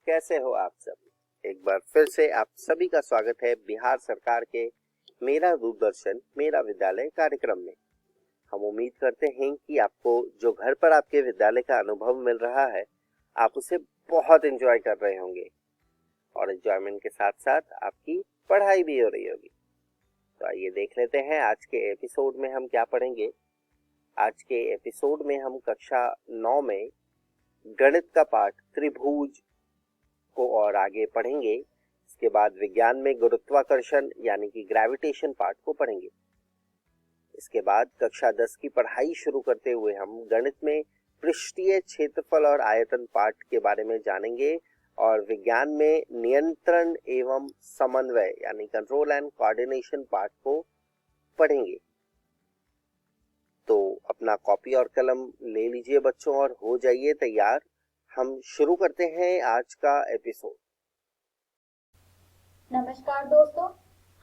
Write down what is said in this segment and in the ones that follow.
कैसे हो आप सब। एक बार फिर से आप सभी का स्वागत है बिहार सरकार के मेरा दूरदर्शन मेरा विद्यालय कार्यक्रम में। हम उम्मीद करते हैं कि आपको जो घर पर आपके विद्यालय का अनुभव मिल रहा है आप उसे बहुत एंजॉय कर रहे होंगे और एंजॉयमेंट के साथ साथ आपकी पढ़ाई भी हो रही होगी। तो आइए देख लेते हैं आज के एपिसोड में हम क्या पढ़ेंगे। आज के एपिसोड में हम कक्षा 9 में गणित का पाठ त्रिभुज को और आगे पढ़ेंगे। इसके बाद विज्ञान में गुरुत्वाकर्षण यानी कि ग्रेविटेशन पार्ट को पढ़ेंगे। इसके बाद कक्षा 10 की पढ़ाई शुरू करते हुए हम गणित में पृष्ठीय क्षेत्रफल और आयतन पार्ट के बारे में जानेंगे और विज्ञान में नियंत्रण एवं समन्वय यानी कंट्रोल एंड कोऑर्डिनेशन पार्ट को पढ़ेंगे। तो अपना कॉपी और कलम ले लीजिए बच्चों और हो जाइए तैयार। हम शुरू करते हैं आज का एपिसोड। नमस्कार दोस्तों,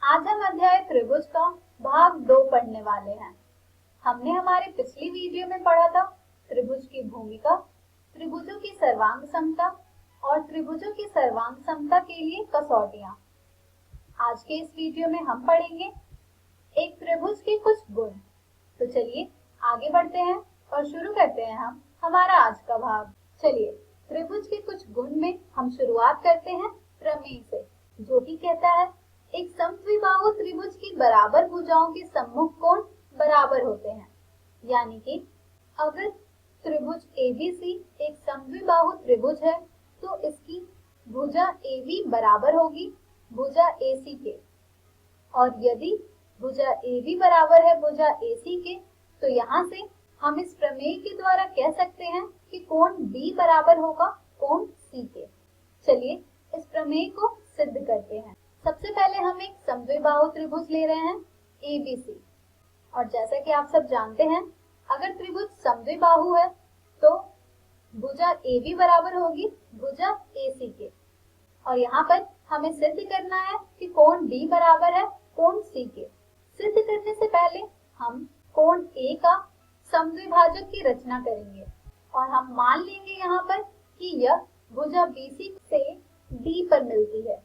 आज हम अध्याय त्रिभुज का भाग 2 पढ़ने वाले हैं। हमने हमारे पिछली वीडियो में पढ़ा था त्रिभुज की भूमिका, त्रिभुजों की सर्वांग समता और त्रिभुजों की सर्वांग समता के लिए कसौटियां। आज के इस वीडियो में हम पढ़ेंगे एक त्रिभुज के कुछ गुण। तो चलिए आगे बढ़ते हैं और शुरू करते हैं हम हमारा आज का भाग। चलिए त्रिभुज के कुछ गुण में हम शुरुआत करते हैं प्रमेय से, जो कि कहता है एक समद्विबाहु त्रिभुज की बराबर भुजाओं के सम्मुख कोण बराबर होते हैं। यानी कि अगर त्रिभुज ABC एक समद्विबाहु त्रिभुज है तो इसकी भुजा AB बराबर होगी भुजा AC के, और यदि भुजा AB बराबर है भुजा AC के तो यहाँ से हम इस प्रमेय के द्वारा कह सकते हैं कि कोण B बराबर होगा कोण C के। चलिए इस प्रमेय को सिद्ध करते हैं। सबसे पहले हम एक समद्विबाहु त्रिभुज ले रहे हैं ABC, और जैसा कि आप सब जानते हैं अगर त्रिभुज समद्विबाहु है तो भुजा AB बराबर होगी भुजा AC के, और यहाँ पर हमें सिद्ध करना है कि कोण B बराबर है कोण C के। सिद्ध करने से पहले हम कोण A का समद्विभाजक की रचना करेंगे और हम मान लेंगे यहाँ पर कि यह भुजा BC से D पर मिलती है।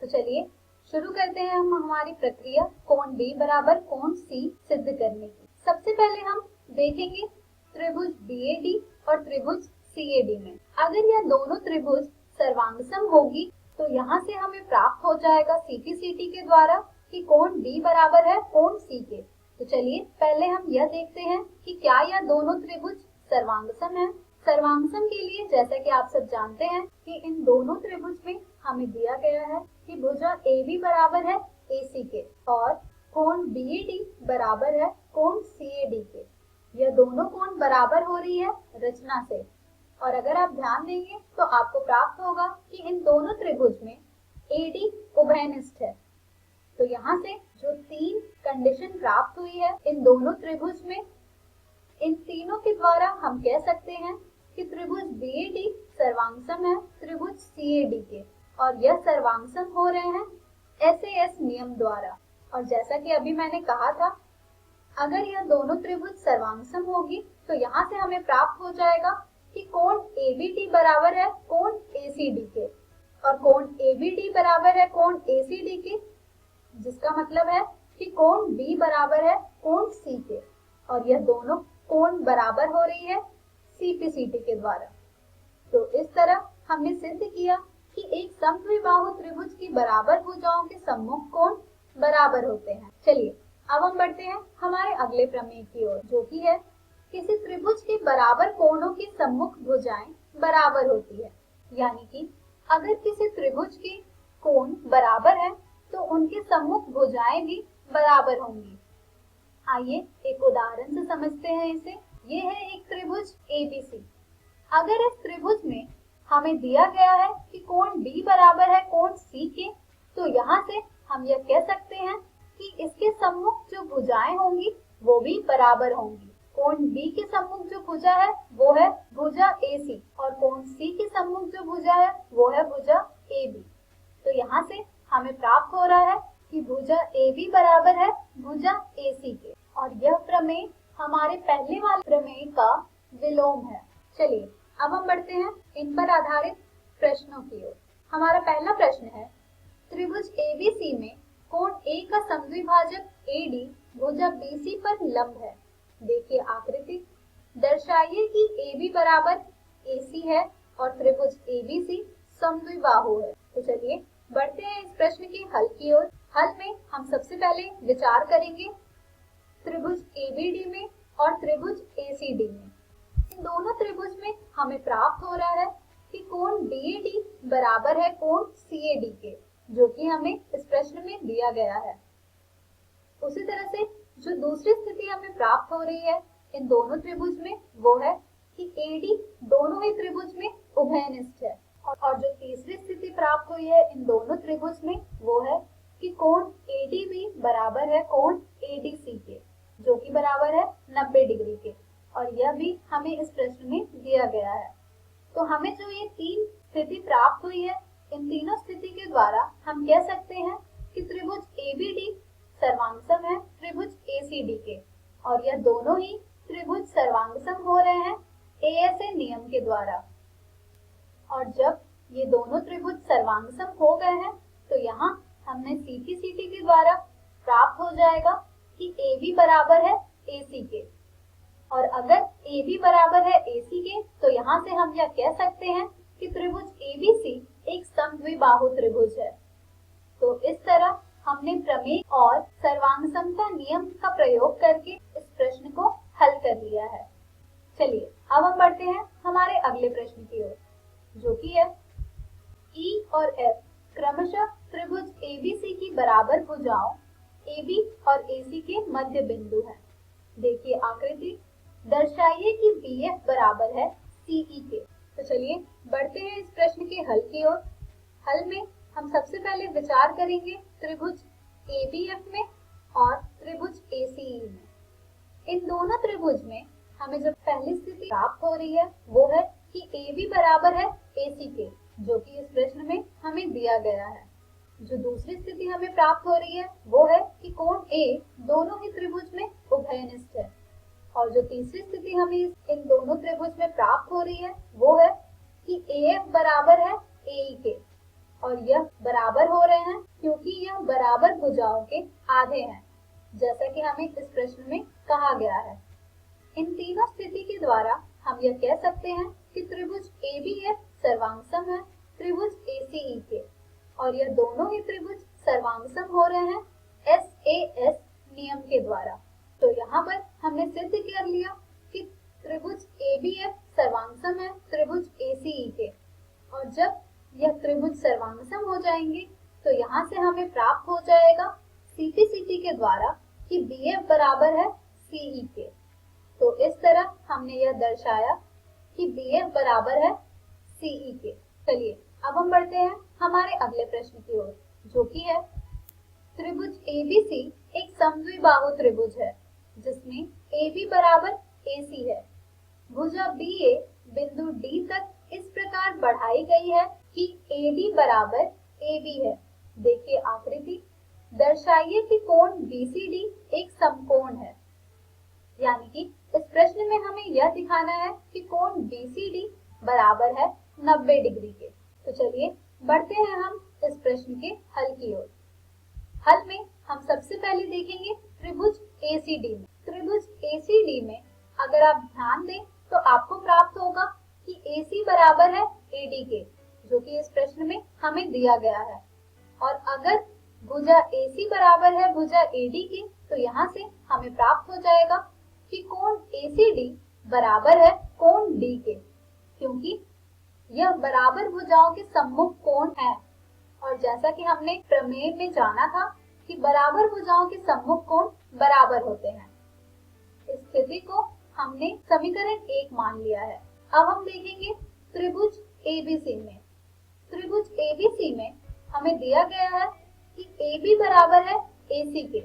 तो चलिए शुरू करते हैं हम हमारी प्रक्रिया कोण B बराबर कोण C सिद्ध करने की। सबसे पहले हम देखेंगे त्रिभुज BAD और त्रिभुज CAD में अगर यह दोनों त्रिभुज सर्वांगसम होगी तो यहाँ से हमें प्राप्त हो जाएगा CPCT के द्वारा कि कोण B बराबर है कोण C के। तो चलिए पहले हम यह देखते हैं कि क्या यह दोनों त्रिभुज सर्वांगसम है। सर्वांगसम के लिए जैसा कि आप सब जानते हैं कि इन दोनों त्रिभुज में हमें दिया गया है कि भुजा AB बराबर है AC के और कोण BAD बराबर है कोण CAD के। यह दोनों कोण बराबर हो रही है रचना से, और अगर आप ध्यान देंगे तो आपको प्राप्त होगा कि इन दोनों त्रिभुज में AD उभयनिष्ठ है। तो यहाँ से जो 3 कंडीशन प्राप्त हुई है इन दोनों त्रिभुज में, इन तीनों के द्वारा हम कह सकते हैं कि त्रिभुज BAD सर्वांगसम है त्रिभुज CAD के, और यह सर्वांगसम हो रहे हैं SAS नियम द्वारा। और जैसा कि अभी मैंने कहा था अगर यह दोनों त्रिभुज सर्वांगसम होगी तो यहाँ से हमें प्राप्त हो जाएगा कि कोण ABD बराबर है कोण ACD के, और कोण ABD बराबर है कोण ACD के, जिसका मतलब है कि कोण B बराबर है कोण C के, और यह दोनों कोण बराबर हो रही है CPCT के द्वारा। तो इस तरह हमने सिद्ध किया कि एक समद्विबाहु त्रिभुज की बराबर भुजाओं के सम्मुख कोण बराबर होते हैं। चलिए अब हम बढ़ते हैं हमारे अगले प्रमेय की ओर, जो कि है किसी त्रिभुज के बराबर कोणों की सम्मुख भुजाएं बराबर होती है। यानी कि अगर किसी त्रिभुज के कोण बराबर है तो उनके सम्मुख भुजाएं भी बराबर होंगी। आइए एक उदाहरण से समझते हैं इसे। ये है एक त्रिभुज ABC। अगर इस त्रिभुज में हमें दिया गया है कि कोण B बराबर है कोण C के, तो यहाँ से हम यह कह सकते हैं कि इसके सम्मुख जो भुजाएं होंगी वो भी बराबर होंगी। कोण B के सम्मुख जो भुजा है वो है भुजा AC, और कोण C के सम्मुख जो भुजा है वो है भुजा AB। तो यहाँ से हमें प्राप्त हो रहा है कि भुजा AB बराबर है भुजा AC के, और यह प्रमेय हमारे पहले वाले प्रमेय का विलोम है। चलिए अब हम बढ़ते हैं इन पर आधारित प्रश्नों की ओर। हमारा पहला प्रश्न है, त्रिभुज ABC में कोण A का समद्विभाजक AD भुजा BC पर लंब है। देखिए आकृति, दर्शाइए कि AB बराबर AC है और त्रिभुज ABC समद्विबाहु है। तो चलिए बढ़ते हैं इस प्रश्न के हल की ओर। हल में हम सबसे पहले विचार करेंगे त्रिभुज ABD में और त्रिभुज ACD में। इन दोनों त्रिभुज में हमें प्राप्त हो रहा है कि कोण BAD बराबर है कोण CAD के, जो कि हमें इस प्रश्न में दिया गया है। उसी तरह से जो दूसरी स्थिति हमें प्राप्त हो रही है इन दोनों त्रिभुज में, वो है कि AD दोनों ही त्रिभुज में उभयनिष्ठ है। और जो तीसरी स्थिति प्राप्त हुई है इन दोनों त्रिभुज में, वो है कि कोण ADB बराबर है कोण ADC के, जो कि बराबर है 90 डिग्री के, और यह भी हमें इस प्रश्न में दिया गया है। तो हमें जो ये तीन स्थिति प्राप्त हुई है, इन तीनों स्थिति के द्वारा हम कह सकते हैं कि त्रिभुज ABD सर्वांगसम है त्रिभुज ACD के, और यह दोनों ही त्रिभुज सर्वांगसम हो रहे हैं ASA नियम के द्वारा। और जब ये दोनों त्रिभुज सर्वांगसम हो गए हैं, तो यहाँ हमने सीधी सीधी के द्वारा प्राप्त हो जाएगा कि AB बराबर है AC के, और अगर AB बराबर है AC के, तो यहाँ से हम यह कह सकते हैं कि त्रिभुज ABC एक समद्विबाहु त्रिभुज है। तो इस तरह हमने प्रमेय और सर्वांगसमता नियम का प्रयोग करके इस प्रश्न को हल कर लिया है। चलिए अब हम बढ़ते हैं हमारे अगले प्रश्न की ओर, जो कि है E और F क्रमशः त्रिभुज ABC की बराबर भुजाओं AB और AC के मध्य बिंदु है। देखिए आकृति, दर्शाइए कि BF बराबर है CE के। तो चलिए बढ़ते हैं इस प्रश्न के हल की ओर। हल में हम सबसे पहले विचार करेंगे त्रिभुज ABF में और त्रिभुज ACE में। इन दोनों त्रिभुज में हमें जो पहली स्थिति प्राप्त हो रही है, वो है कि AB बराबर है AC के, जो कि इस प्रश्न में हमें दिया गया है। जो दूसरी स्थिति हमें प्राप्त हो रही है, वो है कि कोण A दोनों ही त्रिभुज में उभयनिष्ठ है। और जो तीसरी स्थिति हमें इन दोनों त्रिभुज में प्राप्त हो रही है, वो है कि AF बराबर है AE के, और यह बराबर हो रहे हैं क्योंकि यह बराबर भुजाओं के आधे हैं, जैसा कि हमें इस प्रश्न में कहा गया है। इन तीनों स्थिति के द्वारा हम यह कह सकते हैं कि त्रिभुज ABF सर्वांगसम है त्रिभुज ACE के, और यह दोनों ही त्रिभुज सर्वांगसम हो रहे हैं SAS नियम के द्वारा। तो यहाँ पर हमने सिद्ध कर लिया कि त्रिभुज ABF सर्वांगसम है त्रिभुज ACE के, और जब यह त्रिभुज सर्वांगसम हो जाएंगे तो यहाँ से हमें प्राप्त हो जाएगा CP के द्वारा कि BF बराबर है CE के। तो इस तरह हमने यह दर्शाया कि BF बराबर है CE के। चलिए अब हम बढ़ते हैं हमारे अगले प्रश्न की ओर, जो कि है त्रिभुज ABC एक समद्विबाहु त्रिभुज है जिसमें AB बराबर AC है। भुजा BA बिंदु D तक इस प्रकार बढ़ाई गई है कि AD बराबर AB है। देखिए आकृति, दर्शाइए कि कोण BCD एक समकोण है। यानी कि इस प्रश्न में हमें यह दिखाना है कि कोण BCD बराबर है 90 डिग्री के। तो चलिए बढ़ते हैं हम इस प्रश्न के हल की ओर। हल में हम सबसे पहले देखेंगे त्रिभुज ACD में। त्रिभुज ACD में अगर आप ध्यान दें तो आपको प्राप्त होगा कि AC बराबर है AD के, जो कि इस प्रश्न में हमें दिया गया है। और अगर भुजा AC बराबर है भुजा AD के, तो यहाँ से हमें प्राप्त हो जाएगा कि कोण ACD बराबर है कोण D के, क्योंकि यह बराबर भुजाओं के सम्मुख कोण है। और जैसा कि हमने प्रमेय में जाना था कि बराबर भुजाओं के सम्मुख कोण बराबर होते हैं। इस स्थिति को हमने समीकरण 1 मान लिया है। अब हम देखेंगे त्रिभुज ABC में। त्रिभुज ABC में हमें दिया गया है कि AB बराबर है AC के,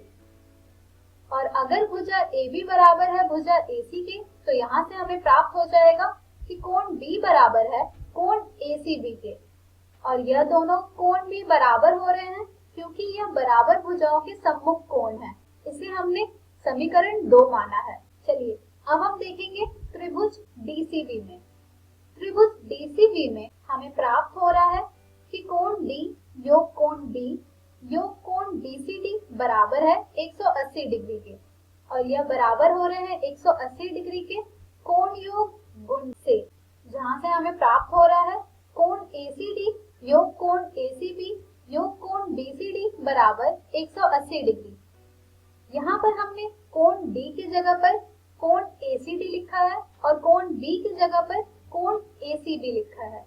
और अगर भुजा AB बराबर है भुजा AC के, तो यहाँ से हमें प्राप्त हो जाएगा कि कोण B बराबर है कोण ACB के, और यह दोनों कोण भी बराबर हो रहे हैं क्योंकि यह बराबर भुजाओं के सम्मुख कोण है। इसे हमने समीकरण 2 माना है। चलिए अब हम देखेंगे त्रिभुज DCB में। त्रिभुज DCB में हमें प्राप्त हो रहा है कि कोण D योग कोण B योग कोण BCD बराबर है 180 डिग्री के, और यह बराबर हो रहे हैं 180 डिग्री के कोण योग गुण से, जहां से हमें प्राप्त हो रहा है कोण ACD योग कोण ACB योग कोण BCD बराबर 180 डिग्री। यहाँ पर हमने कोण D की जगह पर कोण ACD लिखा है और कोण B की जगह पर कोण ACB लिखा है,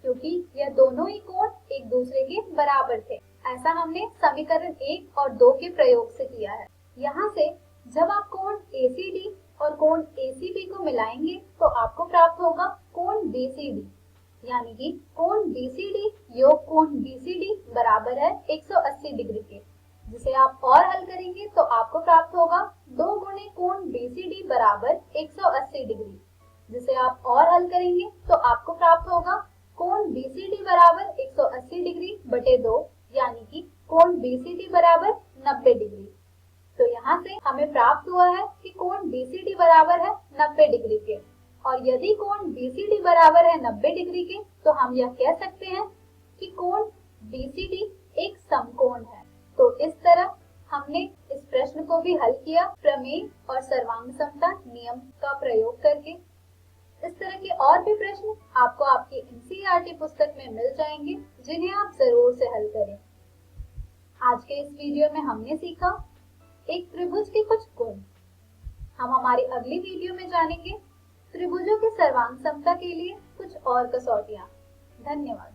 क्योंकि यह दोनों ही कोण एक दूसरे के बराबर थे। ऐसा हमने समीकरण 1 और 2 के प्रयोग से किया है। यहाँ से जब आप कोण ACD और कोण ACB को मिलाएंगे तो आपको प्राप्त होगा कोण BCD, यानी कि कोण BCD योग कोण BCD बराबर है 180 डिग्री के, जिसे आप और हल करेंगे तो आपको प्राप्त होगा 2 गुणे कोण BCD बराबर 180 डिग्री, जिसे आप और हल करेंगे तो आपको प्राप्त होगा कोण BCD बराबर 180 डिग्री बटे 2, यानी कि कोण BCD बराबर 90 डिग्री। तो यहाँ से हमें प्राप्त हुआ है कि कोण BCD बराबर है 90 डिग्री के, और यदि कोण BCD बराबर है 90 डिग्री के तो हम यह कह सकते हैं कि कोण BCD एक समकोण है। तो इस तरह हमने इस प्रश्न को भी हल किया प्रमेय और सर्वांग समता नियम का प्रयोग करके। इस तरह के और भी प्रश्न आपको आपकी NCERT पुस्तक में मिल जाएंगे, जिन्हें आप जरूर से हल करें। आज के इस वीडियो में हमने सीखा एक त्रिभुज के कुछ गुण। हम हमारी अगली वीडियो में जानेंगे त्रिभुजों के सर्वांग समता के लिए कुछ और कसौटियां। धन्यवाद।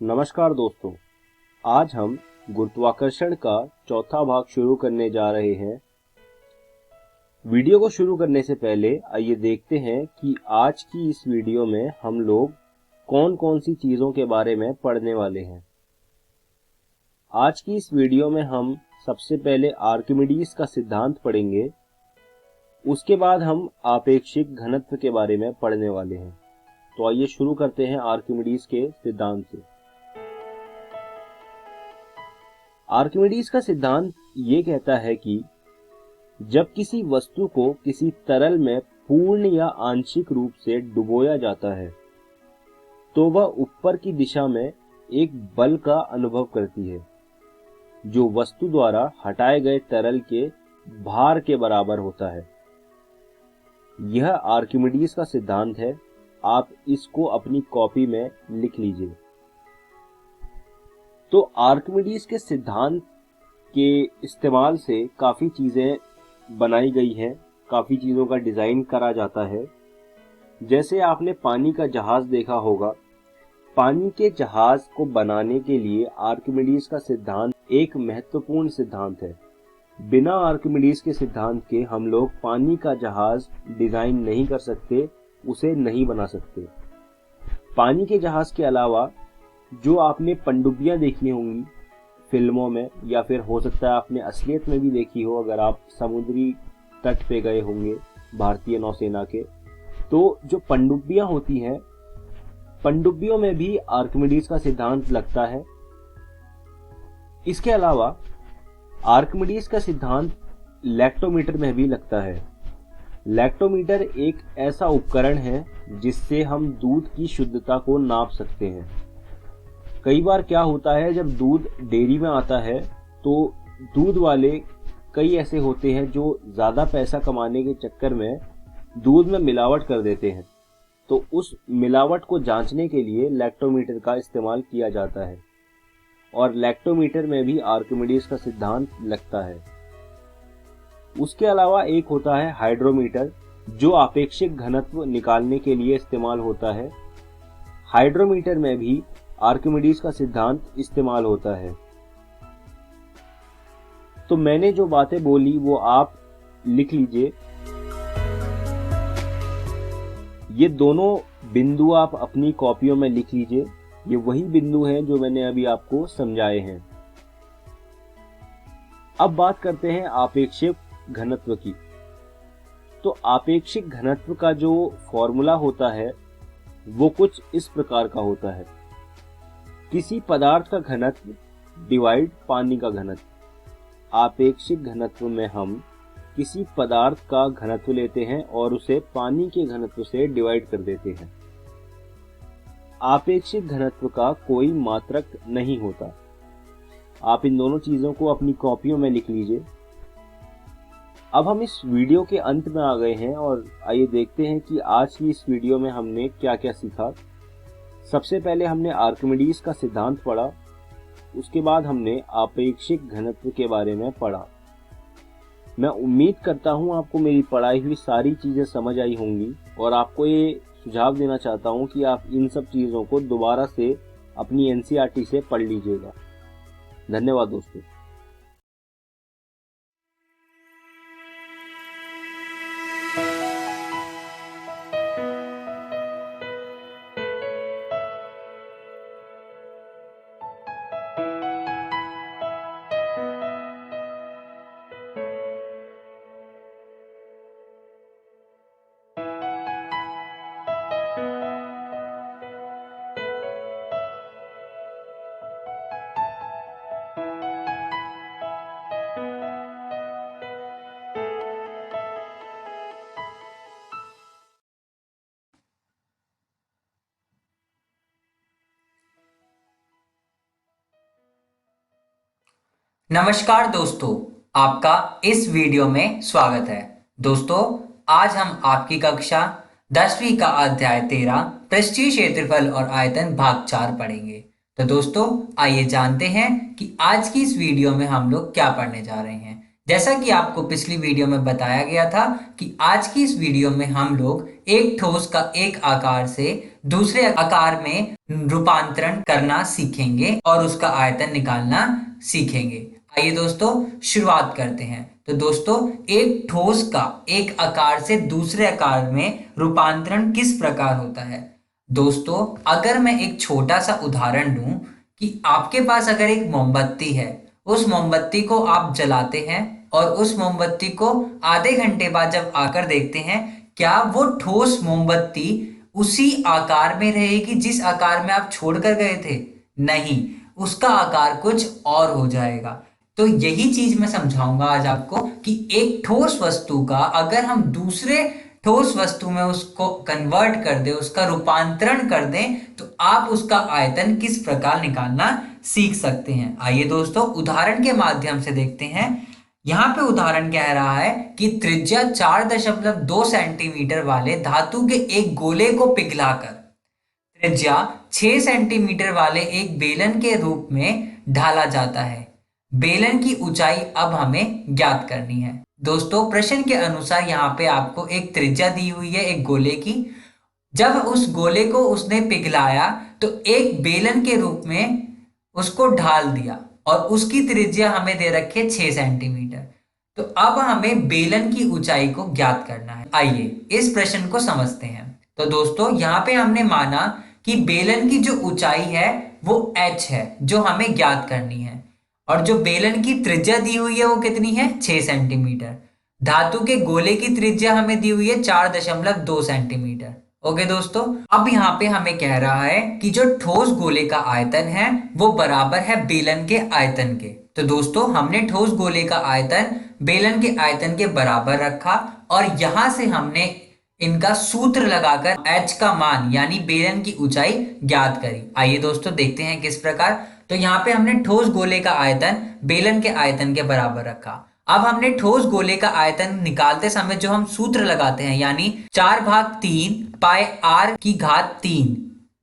नमस्कार दोस्तों, आज हम गुरुत्वाकर्षण का चौथा भाग शुरू करने जा रहे हैं। वीडियो को शुरू करने से पहले आइए देखते हैं कि आज की इस वीडियो में हम लोग कौन कौन सी चीजों के बारे में पढ़ने वाले हैं। आज की इस वीडियो में हम सबसे पहले आर्किमिडीज का सिद्धांत पढ़ेंगे, उसके बाद हम आपेक्षिक घनत्व के बारे में पढ़ने वाले हैं। तो आइए शुरू करते हैं आर्किमिडीज के सिद्धांत से। आर्किमिडीज का सिद्धांत ये कहता है कि जब किसी वस्तु को किसी तरल में पूर्ण या आंशिक रूप से डुबोया जाता है तो वह ऊपर की दिशा में एक बल का अनुभव करती है, जो वस्तु द्वारा हटाए गए तरल के भार के बराबर होता है। यह आर्किमिडीज का सिद्धांत है। आप इसको अपनी कॉपी में लिख लीजिए। तो आर्किमिडीज के सिद्धांत के इस्तेमाल से काफ़ी चीज़ें बनाई गई हैं, काफ़ी चीज़ों का डिज़ाइन करा जाता है। जैसे आपने पानी का जहाज़ देखा होगा, पानी के जहाज़ को बनाने के लिए आर्किमिडीज का सिद्धांत एक महत्वपूर्ण सिद्धांत है। बिना आर्किमिडीज के सिद्धांत के हम लोग पानी का जहाज़ डिज़ाइन नहीं कर सकते, उसे नहीं बना सकते। पानी के जहाज़ के अलावा जो आपने पनडुब्बियां देखी होंगी फिल्मों में, या फिर हो सकता है आपने असलियत में भी देखी हो अगर आप समुद्री तट पे गए होंगे भारतीय नौसेना के, तो जो पनडुब्बियां होती हैं, पनडुब्बियों में भी आर्किमिडीज का सिद्धांत लगता है। इसके अलावा आर्किमिडीज का सिद्धांत लैक्टोमीटर में भी लगता है। लैक्टोमीटर एक ऐसा उपकरण है जिससे हम दूध की शुद्धता को नाप सकते हैं। कई बार क्या होता है, जब दूध डेयरी में आता है तो दूध वाले कई ऐसे होते हैं जो ज़्यादा पैसा कमाने के चक्कर में दूध में मिलावट कर देते हैं। तो उस मिलावट को जांचने के लिए लैक्टोमीटर का इस्तेमाल किया जाता है, और लैक्टोमीटर में भी आर्किमिडीज का सिद्धांत लगता है। उसके अलावा एक होता है हाइड्रोमीटर, जो आपेक्षिक घनत्व निकालने के लिए इस्तेमाल होता है। हाइड्रोमीटर में भी आर्किमिडीज का सिद्धांत इस्तेमाल होता है। तो मैंने जो बातें बोली वो आप लिख लीजिए। ये दोनों बिंदु आप अपनी कॉपियों में लिख लीजिए। ये वही बिंदु हैं जो मैंने अभी आपको समझाए हैं। अब बात करते हैं आपेक्षिक घनत्व की। तो आपेक्षिक घनत्व का जो फॉर्मूला होता है वो कुछ इस प्रकार का होता है। किसी पदार्थ का घनत्व डिवाइड पानी का घनत्व। आपेक्षिक घनत्व में हम किसी पदार्थ का घनत्व लेते हैं और उसे पानी के घनत्व से डिवाइड कर देते हैं। आपेक्षिक घनत्व का कोई मात्रक नहीं होता। आप इन दोनों चीजों को अपनी कॉपियों में लिख लीजिए। अब हम इस वीडियो के अंत में आ गए हैं और आइए देखते हैं कि आज की इस वीडियो में हमने क्या क्या सीखा। सबसे पहले हमने आर्किमिडीज का सिद्धांत पढ़ा, उसके बाद हमने आपेक्षिक घनत्व के बारे में पढ़ा। मैं उम्मीद करता हूं आपको मेरी पढ़ाई हुई सारी चीजें समझ आई होंगी और आपको ये सुझाव देना चाहता हूं कि आप इन सब चीजों को दोबारा से अपनी एनसीईआरटी से पढ़ लीजिएगा। धन्यवाद दोस्तों। नमस्कार दोस्तों, आपका इस वीडियो में स्वागत है। दोस्तों, आज हम आपकी कक्षा 10वीं का अध्याय 13 पृष्ठीय क्षेत्रफल और आयतन भाग 4 पढ़ेंगे। तो दोस्तों, आइए जानते हैं कि आज की इस वीडियो में हम लोग क्या पढ़ने जा रहे हैं। जैसा कि आपको पिछली वीडियो में बताया गया था कि आज की इस वीडियो में हम लोग एक ठोस का एक आकार से दूसरे आकार में रूपांतरण करना सीखेंगे और उसका आयतन निकालना सीखेंगे। आइए दोस्तों, शुरुआत करते हैं। तो दोस्तों, एक ठोस का एक आकार से दूसरे आकार में रूपांतरण किस प्रकार होता है। दोस्तों, अगर मैं एक छोटा सा उदाहरण दूं कि आपके पास अगर एक मोमबत्ती है, उस मोमबत्ती को आप जलाते हैं और उस मोमबत्ती को आधे घंटे बाद जब आकर देखते हैं, क्या वो ठोस मोमबत्ती उसी आकार में रहेगी जिस आकार में आप छोड़कर गए थे? नहीं, उसका आकार कुछ और हो जाएगा। तो यही चीज मैं समझाऊंगा आज आपको कि एक ठोस वस्तु का अगर हम दूसरे ठोस वस्तु में उसको कन्वर्ट कर दें, उसका रूपांतरण कर दें, तो आप उसका आयतन किस प्रकार निकालना सीख सकते हैं। आइए दोस्तों, उदाहरण के माध्यम से देखते हैं। यहाँ पे उदाहरण कह रहा है कि त्रिज्या 4.2 सेंटीमीटर वाले धातु के एक गोले को पिघलाकर त्रिज्या 6 सेंटीमीटर वाले एक बेलन के रूप में ढाला जाता है। बेलन की ऊंचाई अब हमें ज्ञात करनी है। दोस्तों, प्रश्न के अनुसार यहाँ पे आपको एक त्रिज्या दी हुई है एक गोले की। जब उस गोले को उसने पिघलाया तो एक बेलन के रूप में उसको ढाल दिया और उसकी त्रिज्या हमें दे रखी है 6 सेंटीमीटर। तो अब हमें बेलन की ऊंचाई को ज्ञात करना है। आइए इस प्रश्न को समझते हैं। तो दोस्तों, यहाँ पे हमने माना कि बेलन की जो ऊंचाई है वो h है जो हमें ज्ञात करनी है और जो बेलन की त्रिज्या दी हुई है वो कितनी है? 6 सेंटीमीटर। धातु के गोले की त्रिज्या हमें दी हुई है 4.2 सेंटीमीटर। ओके दोस्तों, अब यहाँ पे हमें कह रहा है कि जो ठोस गोले का आयतन है वो बराबर है बेलन के आयतन के। तो दोस्तों, हमने ठोस गोले का आयतन बेलन के आयतन के बराबर रखा और यहां से हमने इनका सूत्र लगाकर h का मान यानी बेलन की ऊंचाई ज्ञात करी। आइए दोस्तों, देखते हैं किस प्रकार। तो यहाँ पे हमने ठोस गोले का आयतन बेलन के आयतन के बराबर रखा। अब हमने ठोस गोले का आयतन निकालते समय जो हम सूत्र लगाते हैं यानी 4/3 पाई r की घात 3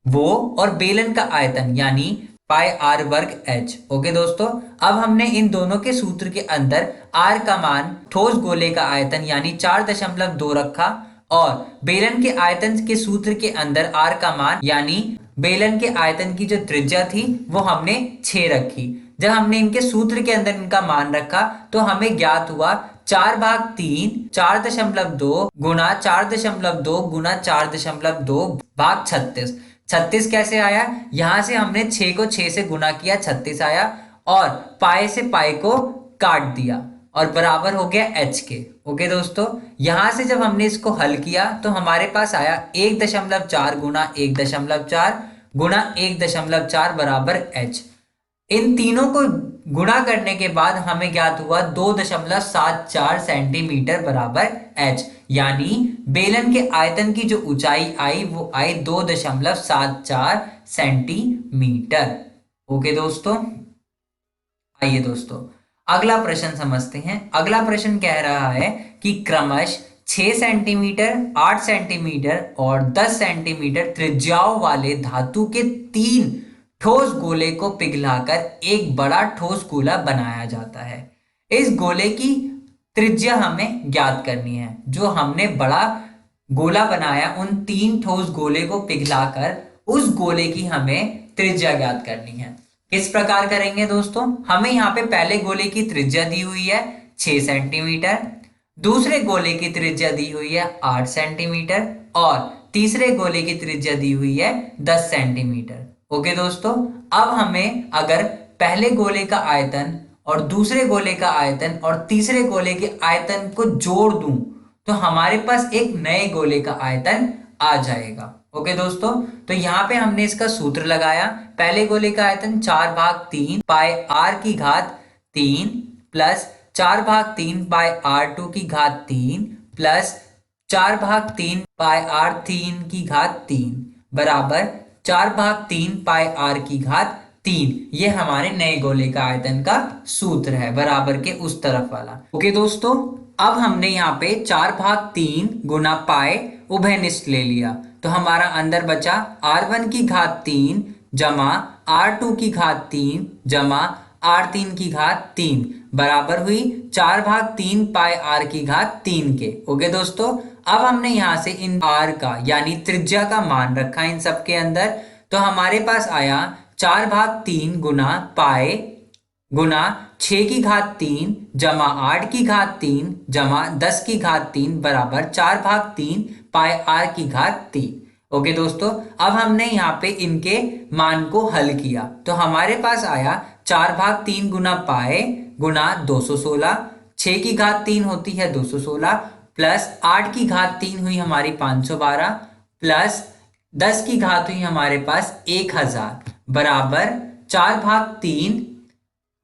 वो और बेलन का आयतन यानी पाई r वर्ग h। ओके दोस्तों, अब हमने इन दोनों के सूत्र के अंदर r का मान ठोस गोले का आयतन यानी 4.2 रखा और बेलन के आयतन के सूत्र के अंदर r का मान यानी बेलन के आयतन की जो त्रिज्या थी वो हमने 6 रखी। जब हमने इनके सूत्र के अंदर इनका मान रखा तो हमें ज्ञात हुआ 4/3 4.2 गुना 4.2 गुना 4.2 भाग 36। 36 कैसे आया? यहां से हमने 6 को 6 से गुना किया, 36 आया, और पाए से पाए को काट दिया और बराबर हो गया h के। ओके दोस्तों, यहां से जब हमने इसको हल किया तो हमारे पास आया 1.4 गुना 1.4 गुना 1.4 बराबर h। इन तीनों को गुणा करने के बाद हमें ज्ञात हुआ 2.74 सेंटीमीटर बराबर h, यानी बेलन के आयतन की जो ऊंचाई आई वो आई 2.74 सेंटीमीटर। ओके दोस्तों, आइए दोस्तों अगला प्रश्न समझते हैं। अगला प्रश्न कह रहा है कि क्रमश 6 सेंटीमीटर, 8 सेंटीमीटर और 10 सेंटीमीटर त्रिज्याओं वाले धातु के 3 ठोस गोले को पिघलाकर एक बड़ा ठोस गोला बनाया जाता है। इस गोले की त्रिज्या हमें ज्ञात करनी है। जो हमने बड़ा गोला बनाया, उन 3 ठोस गोले को पिघलाकर उस गोले की हमें त्रिज्या ज्ञात करनी है। किस प्रकार करेंगे दोस्तों? हमें यहाँ पे पहले गोले की त्रिज्या दी हुई है 6 सेंटीमीटर, दूसरे गोले की त्रिज्या दी हुई है 8 सेंटीमीटर और तीसरे गोले की त्रिज्या दी हुई है 10 सेंटीमीटर। ओके दोस्तों, अब हमें अगर पहले गोले का आयतन और दूसरे गोले का आयतन और तीसरे गोले के आयतन को जोड़ दूं तो हमारे पास एक नए गोले का आयतन आ जाएगा। ओके दोस्तों, तो यहाँ पे हमने इसका सूत्र लगाया। पहले गोले का आयतन 4/3 पाई r की घात 3 प्लस 4/3 पाई r2 की घात 3 प्लस 4/3 पाई r3 की घात 3 बराबर 4/3 पाई r की घात 3। ये हमारे नए गोले का आयतन का सूत्र है, बराबर के उस तरफ वाला। ओके दोस्तों, अब हमने यहाँ पे 4/3 गुना पाई उभयनिष्ठ ले लिया तो हमारा अंदर बचा r1 की घात 3 जमा r2 की घात 3 जमा r3 की घात 3 बराबर हुई 4/3 पाई r की घात 3 के। ओके दोस्तों, अब हमने यहाँ से इन r का यानी त्रिज्या का मान रखा इन सब के अंदर, तो हमारे पास आया 4/3 गुना पाई गुना 6 की घात 3 जमा 8 की घात 3 जमा 10 की घात 3 बराबर 4/3 पाई r की घात 3। ओके दोस्तों, अब हमने यहाँ पे इनके मान को हल किया तो हमारे पास आया 4/3 गुना पाई गुना 216, 6 की घात 3 होती है 216 प्लस 8 की घात 3 हुई हमारी 512 प्लस 10 की घात हुई हमारे पास 1000 बराबर 4/3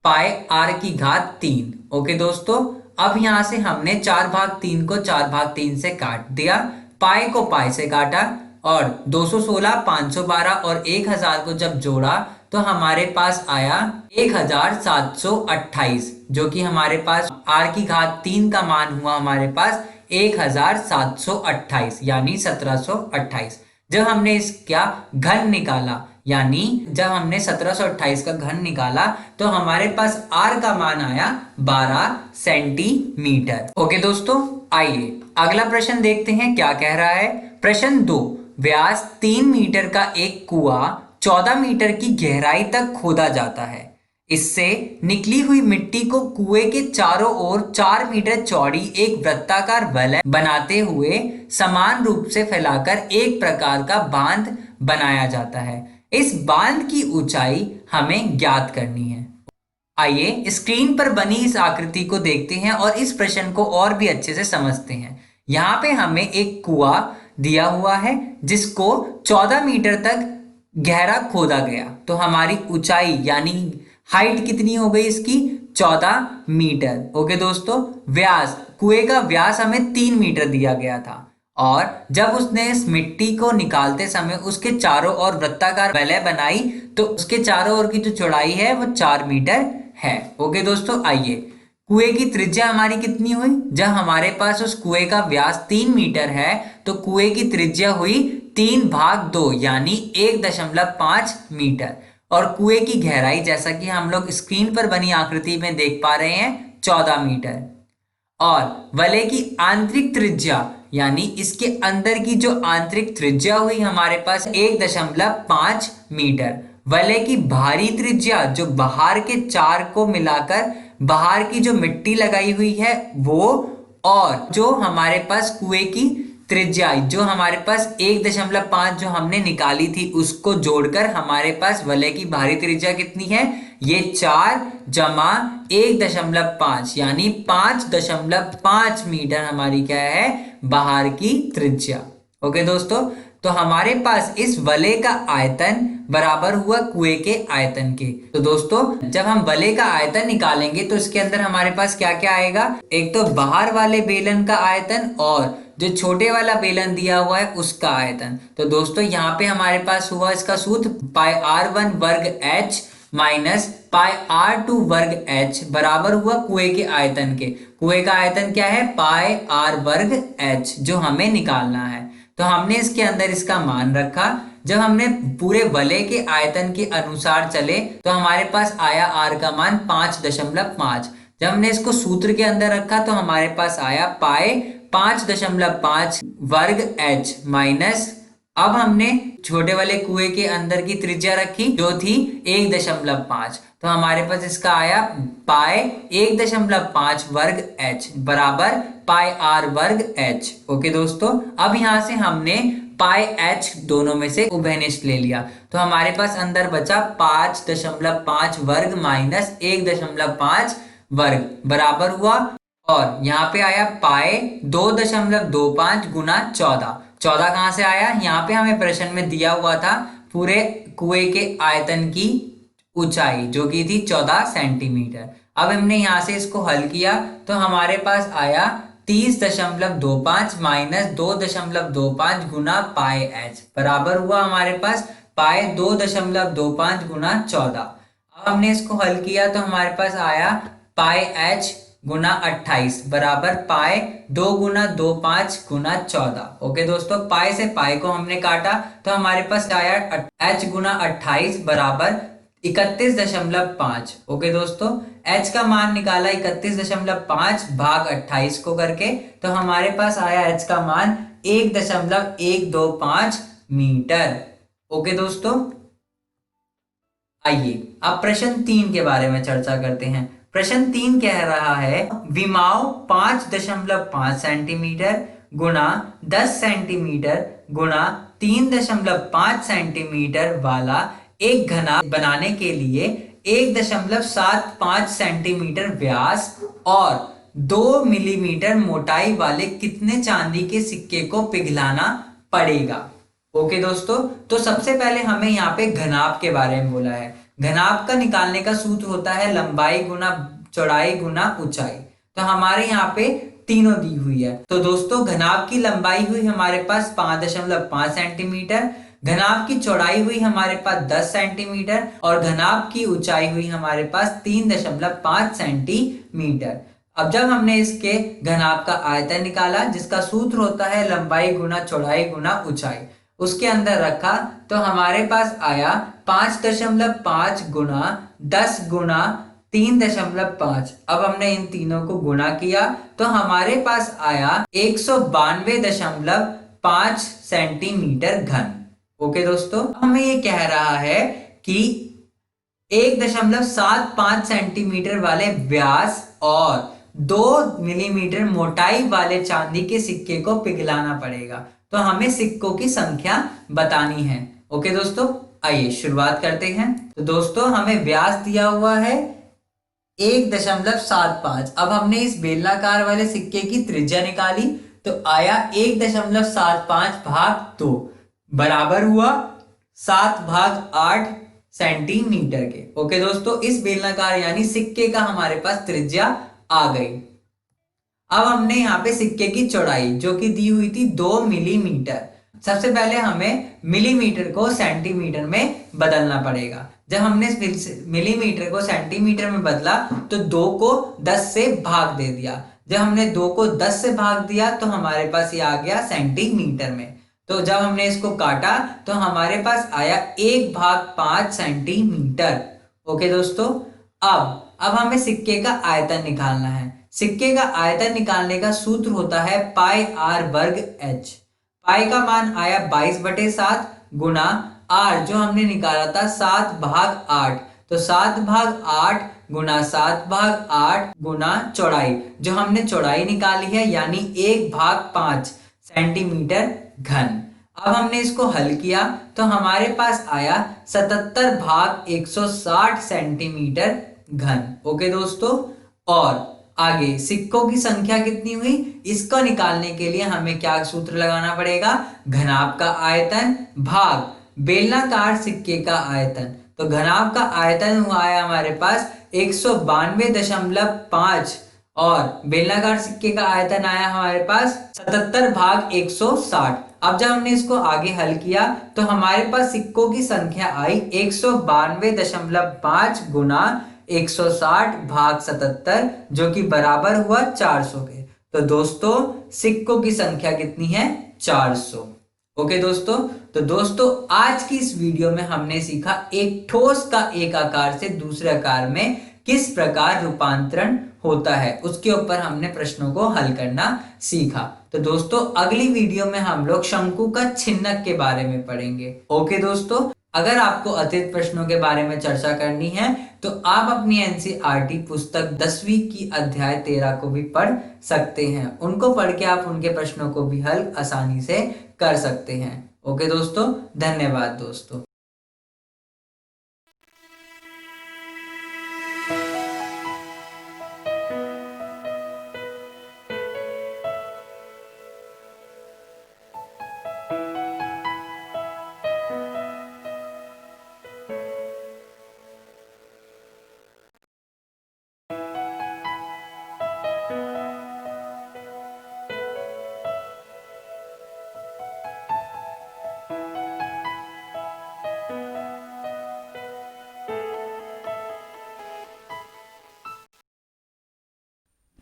पाई r की घात 3। ओके दोस्तों, अब यहां से हमने 4/3 को 4/3 से काट दिया, पाई को पाई से काटा और 216, 512 और 1000 को जब जोड़ा तो हमारे पास आया 1728, जो कि हमारे पास r की घात 3 का मान हुआ हमारे पास 1728 यानी 1728। जब हमने इसका घन निकाला यानी जब हमने 1728 का घन निकाला तो हमारे पास r का मान आया 12 सेंटीमीटर। ओके दोस्तों, आइए अगला प्रश्न देखते हैं क्या कह रहा है। प्रश्न 2, व्यास 3 मीटर का एक कुआं 14 मीटर की गहराई तक खोदा जाता है। इससे निकली हुई मिट्टी को कुएं के चारों ओर 4 मीटर चौड़ी एक वृत्ताकार वलय बनाते हुए समान रूप से फैलाकर एक प्रकार का बांध बनाया जाता है। इस बांध की ऊंचाई हमें ज्ञात करनी है। आइए स्क्रीन पर बनी इस आकृति को देखते हैं और इस प्रश्न को और भी अच्छे से समझते हैं। यहाँ पे हमें एक कुआं दिया हुआ है जिसको 14 मीटर तक गहरा खोदा गया, तो हमारी ऊंचाई यानी हाइट कितनी हो गई इसकी 14 मीटर। ओके दोस्तों, व्यास कुएं का व्यास हमें 3 मीटर दिया गया था और जब उसने इस मिट्टी को निकालते समय उसके चारों ओर वृत्ताकार वलय बनाई तो उसके चारों ओर की जो चौड़ाई है वो 4 मीटर है। ओके दोस्तों, आइए कुएं की त्रिज्या हमारी कितनी हुई। जब हमारे पास उस कुएं का व्यास 3 मीटर है तो कुएं की त्रिज्या हुई 3/2 यानी 1.5 मीटर और कुएं की गहराई जैसा कि हम लोग स्क्रीन पर बनी आकृति में देख पा रहे हैं 14 मीटर और वलय की आंतरिक त्रिज्या यानी इसके अंदर की जो आंतरिक त्रिज्या हुई हमारे पास 1.5 मीटर। वलय की बाहरी त्रिज्या जो बाहर के चार को मिलाकर बाहर की जो मिट्टी लगाई हुई है वो, और जो हमारे पास कुएं की त्रिज्या जो हमारे पास 1.5 जो हमने निकाली थी उसको जोड़कर हमारे पास वलय की बाहरी त्रिज्या कितनी है, ये 4 जमा 1.5 यानी 5.5 मीटर हमारी क्या है, बाहर की त्रिज्या। ओके दोस्तों, तो हमारे पास इस वलय का आयतन बराबर हुआ कुएं के आयतन के। तो दोस्तों जब हम वलय का आयतन निकालेंगे तो इसके अंदर हमारे पास क्या क्या आएगा, एक तो बाहर वाले बेलन का आयतन और जो छोटे वाला बेलन दिया हुआ है उसका आयतन। तो दोस्तों यहाँ पे हमारे पास हुआ इसका सूत्र पाई r1 वर्ग h माइनस पाई r2 वर्ग h बराबर हुआ कुएं के आयतन के। कुएं का आयतन क्या है, पाई r वर्ग h जो हमें निकालना है। तो हमने इसके अंदर इसका मान रखा। जब हमने पूरे वलय के आयतन के अनुसार चले तो हमारे पास आया r का मान 5.5। जब हमने इसको सूत्र के अंदर रखा तो हमारे पास आया पाई 5.5 वर्ग h माइनस, अब हमने छोटे वाले कुएं के अंदर की त्रिज्या रखी जो थी 1.5, तो हमारे पास इसका आया पाई 1.5 वर्ग h बराबर पाई r वर्ग h। ओके दोस्तों, अब यहां से हमने पाई h दोनों में से उभयनिष्ठ ले लिया तो हमारे पास अंदर बचा 5.5 वर्ग माइनस 1.5 वर्ग बराबर हुआ, और यहाँ पे आया पाई 2.25 गुना 14। 14 कहाँ से आया, यहाँ पे हमें प्रश्न में दिया हुआ था पूरे कुएं के आयतन की ऊंचाई जो की थी 14 सेंटीमीटर। अब हमने यहाँ से इसको हल किया तो हमारे पास आया 30.25 माइनस 2.25 गुना पाई h बराबर हुआ हमारे पास पाई 2.25 गुना 14। अब हमने इसको हल किया तो हमारे पास आया पाई h गुना 28 बराबर पाई 2 गुना 25 गुना 14। ओके दोस्तों, पाई से पाई को हमने काटा तो हमारे पास आया h गुना 28 बराबर 31.5। ओके दोस्तों, h का मान निकाला 31.5 भाग 28 को करके तो हमारे पास आया h का मान 1.125 मीटर। ओके दोस्तों, आइए अब प्रश्न 3 के बारे में चर्चा करते हैं। प्रश्न 3 कह रहा है विमाओ 5.5 सेंटीमीटर गुना 10 सेंटीमीटर गुना 3.5 सेंटीमीटर वाला एक घना बनाने के लिए 1.75 सेंटीमीटर व्यास और 2 मिलीमीटर मोटाई वाले कितने चांदी के सिक्के को पिघलाना पड़ेगा। ओके दोस्तों, तो सबसे पहले हमें यहाँ पे घनाभ के बारे में बोला है। घनाभ का निकालने का सूत्र होता है लंबाई गुना चौड़ाई गुना ऊंचाई। तो हमारे यहाँ पे तीनों दी हुई है। तो दोस्तों घनाभ की लंबाई हुई हमारे पास 5.5 सेंटीमीटर, घनाभ की चौड़ाई हुई हमारे पास 10 सेंटीमीटर और घनाभ की ऊंचाई हुई हमारे पास 3.5 सेंटीमीटर। अब जब हमने इसके घनाभ का आयतन निकाला जिसका सूत्र होता है लंबाई गुना चौड़ाई गुना ऊंचाई, उसके अंदर रखा तो हमारे पास आया 5.5 गुना 10 गुना 3.5। अब हमने इन तीनों को गुणा किया तो हमारे पास आया 192.5 सेंटीमीटर घन। ओके दोस्तों, हमें ये कह रहा है कि 1.75 सेंटीमीटर वाले व्यास और 2 मिलीमीटर मोटाई वाले चांदी के सिक्के को पिघलाना पड़ेगा। तो हमें सिक्कों की संख्या बतानी है। ओके दोस्तों, आइए शुरुआत करते हैं। तो दोस्तों हमें व्यास दिया हुआ है 1.75। अब हमने इस बेलनाकार वाले सिक्के की त्रिज्या निकाली तो आया 1.75 भाग 2 बराबर हुआ 7 भाग 8 सेंटीमीटर के। ओके दोस्तों, इस बेलनाकार यानी सिक्के का हमारे पास त्रिज्या आ गई। अब हमने यहाँ पे सिक्के की चौड़ाई जो कि दी हुई थी 2 मिलीमीटर। सबसे पहले हमें मिलीमीटर को सेंटीमीटर में बदलना पड़ेगा। जब हमने मिलीमीटर को सेंटीमीटर में बदला तो 2 को 10 से भाग दे दिया। जब हमने 2 को 10 से भाग दिया तो हमारे पास ये आ गया सेंटीमीटर में। तो जब हमने इसको काटा तो हमारे पास आया 1/5 सेंटीमीटर। ओके दोस्तों, अब हमें सिक्के का आयतन निकालना है। सिक्के का आयतन निकालने का सूत्र होता है पाई r वर्ग h। पाई का मान आया 22/7 गुना आर जो हमने निकाला था 7/8, तो 7/8 गुना 7/8 गुना चौड़ाई, जो हमने चौड़ाई निकाली है यानी 1/5 सेंटीमीटर घन। अब हमने इसको हल किया तो हमारे पास आया 77/160 सेंटीमीटर घन। ओके दोस्तों, और आगे सिक्कों की संख्या कितनी हुई, इसको निकालने के लिए हमें क्या सूत्र लगाना पड़ेगा, घनाभ का आयतन भाग बेलनाकार सिक्के का आयतन। तो घनाभ का आयतन हुआ है हमारे पास 192.5 और बेलनाकार सिक्के का आयतन आया हमारे पास 77/160। अब जब हमने इसको आगे हल किया तो हमारे पास सिक्कों की संख्या आई 192.5 गुना 160/77, जो कि बराबर हुआ 400 के। तो दोस्तों सिक्कों की संख्या कितनी है, 400। ओके दोस्तों, तो दोस्तों आज की इस वीडियो में हमने सीखा एक ठोस का एक आकार से दूसरे आकार में किस प्रकार रूपांतरण होता है, उसके ऊपर हमने प्रश्नों को हल करना सीखा। तो दोस्तों अगली वीडियो में हम लोग शंकु का छिन्नक के बारे में पढ़ेंगे। ओके दोस्तों, अगर आपको अतिरिक्त प्रश्नों के बारे में चर्चा करनी है तो आप अपनी एनसीईआरटी पुस्तक 10वीं की अध्याय 13 को भी पढ़ सकते हैं। उनको पढ़ के आप उनके प्रश्नों को भी हल आसानी से कर सकते हैं। ओके दोस्तों, धन्यवाद दोस्तों।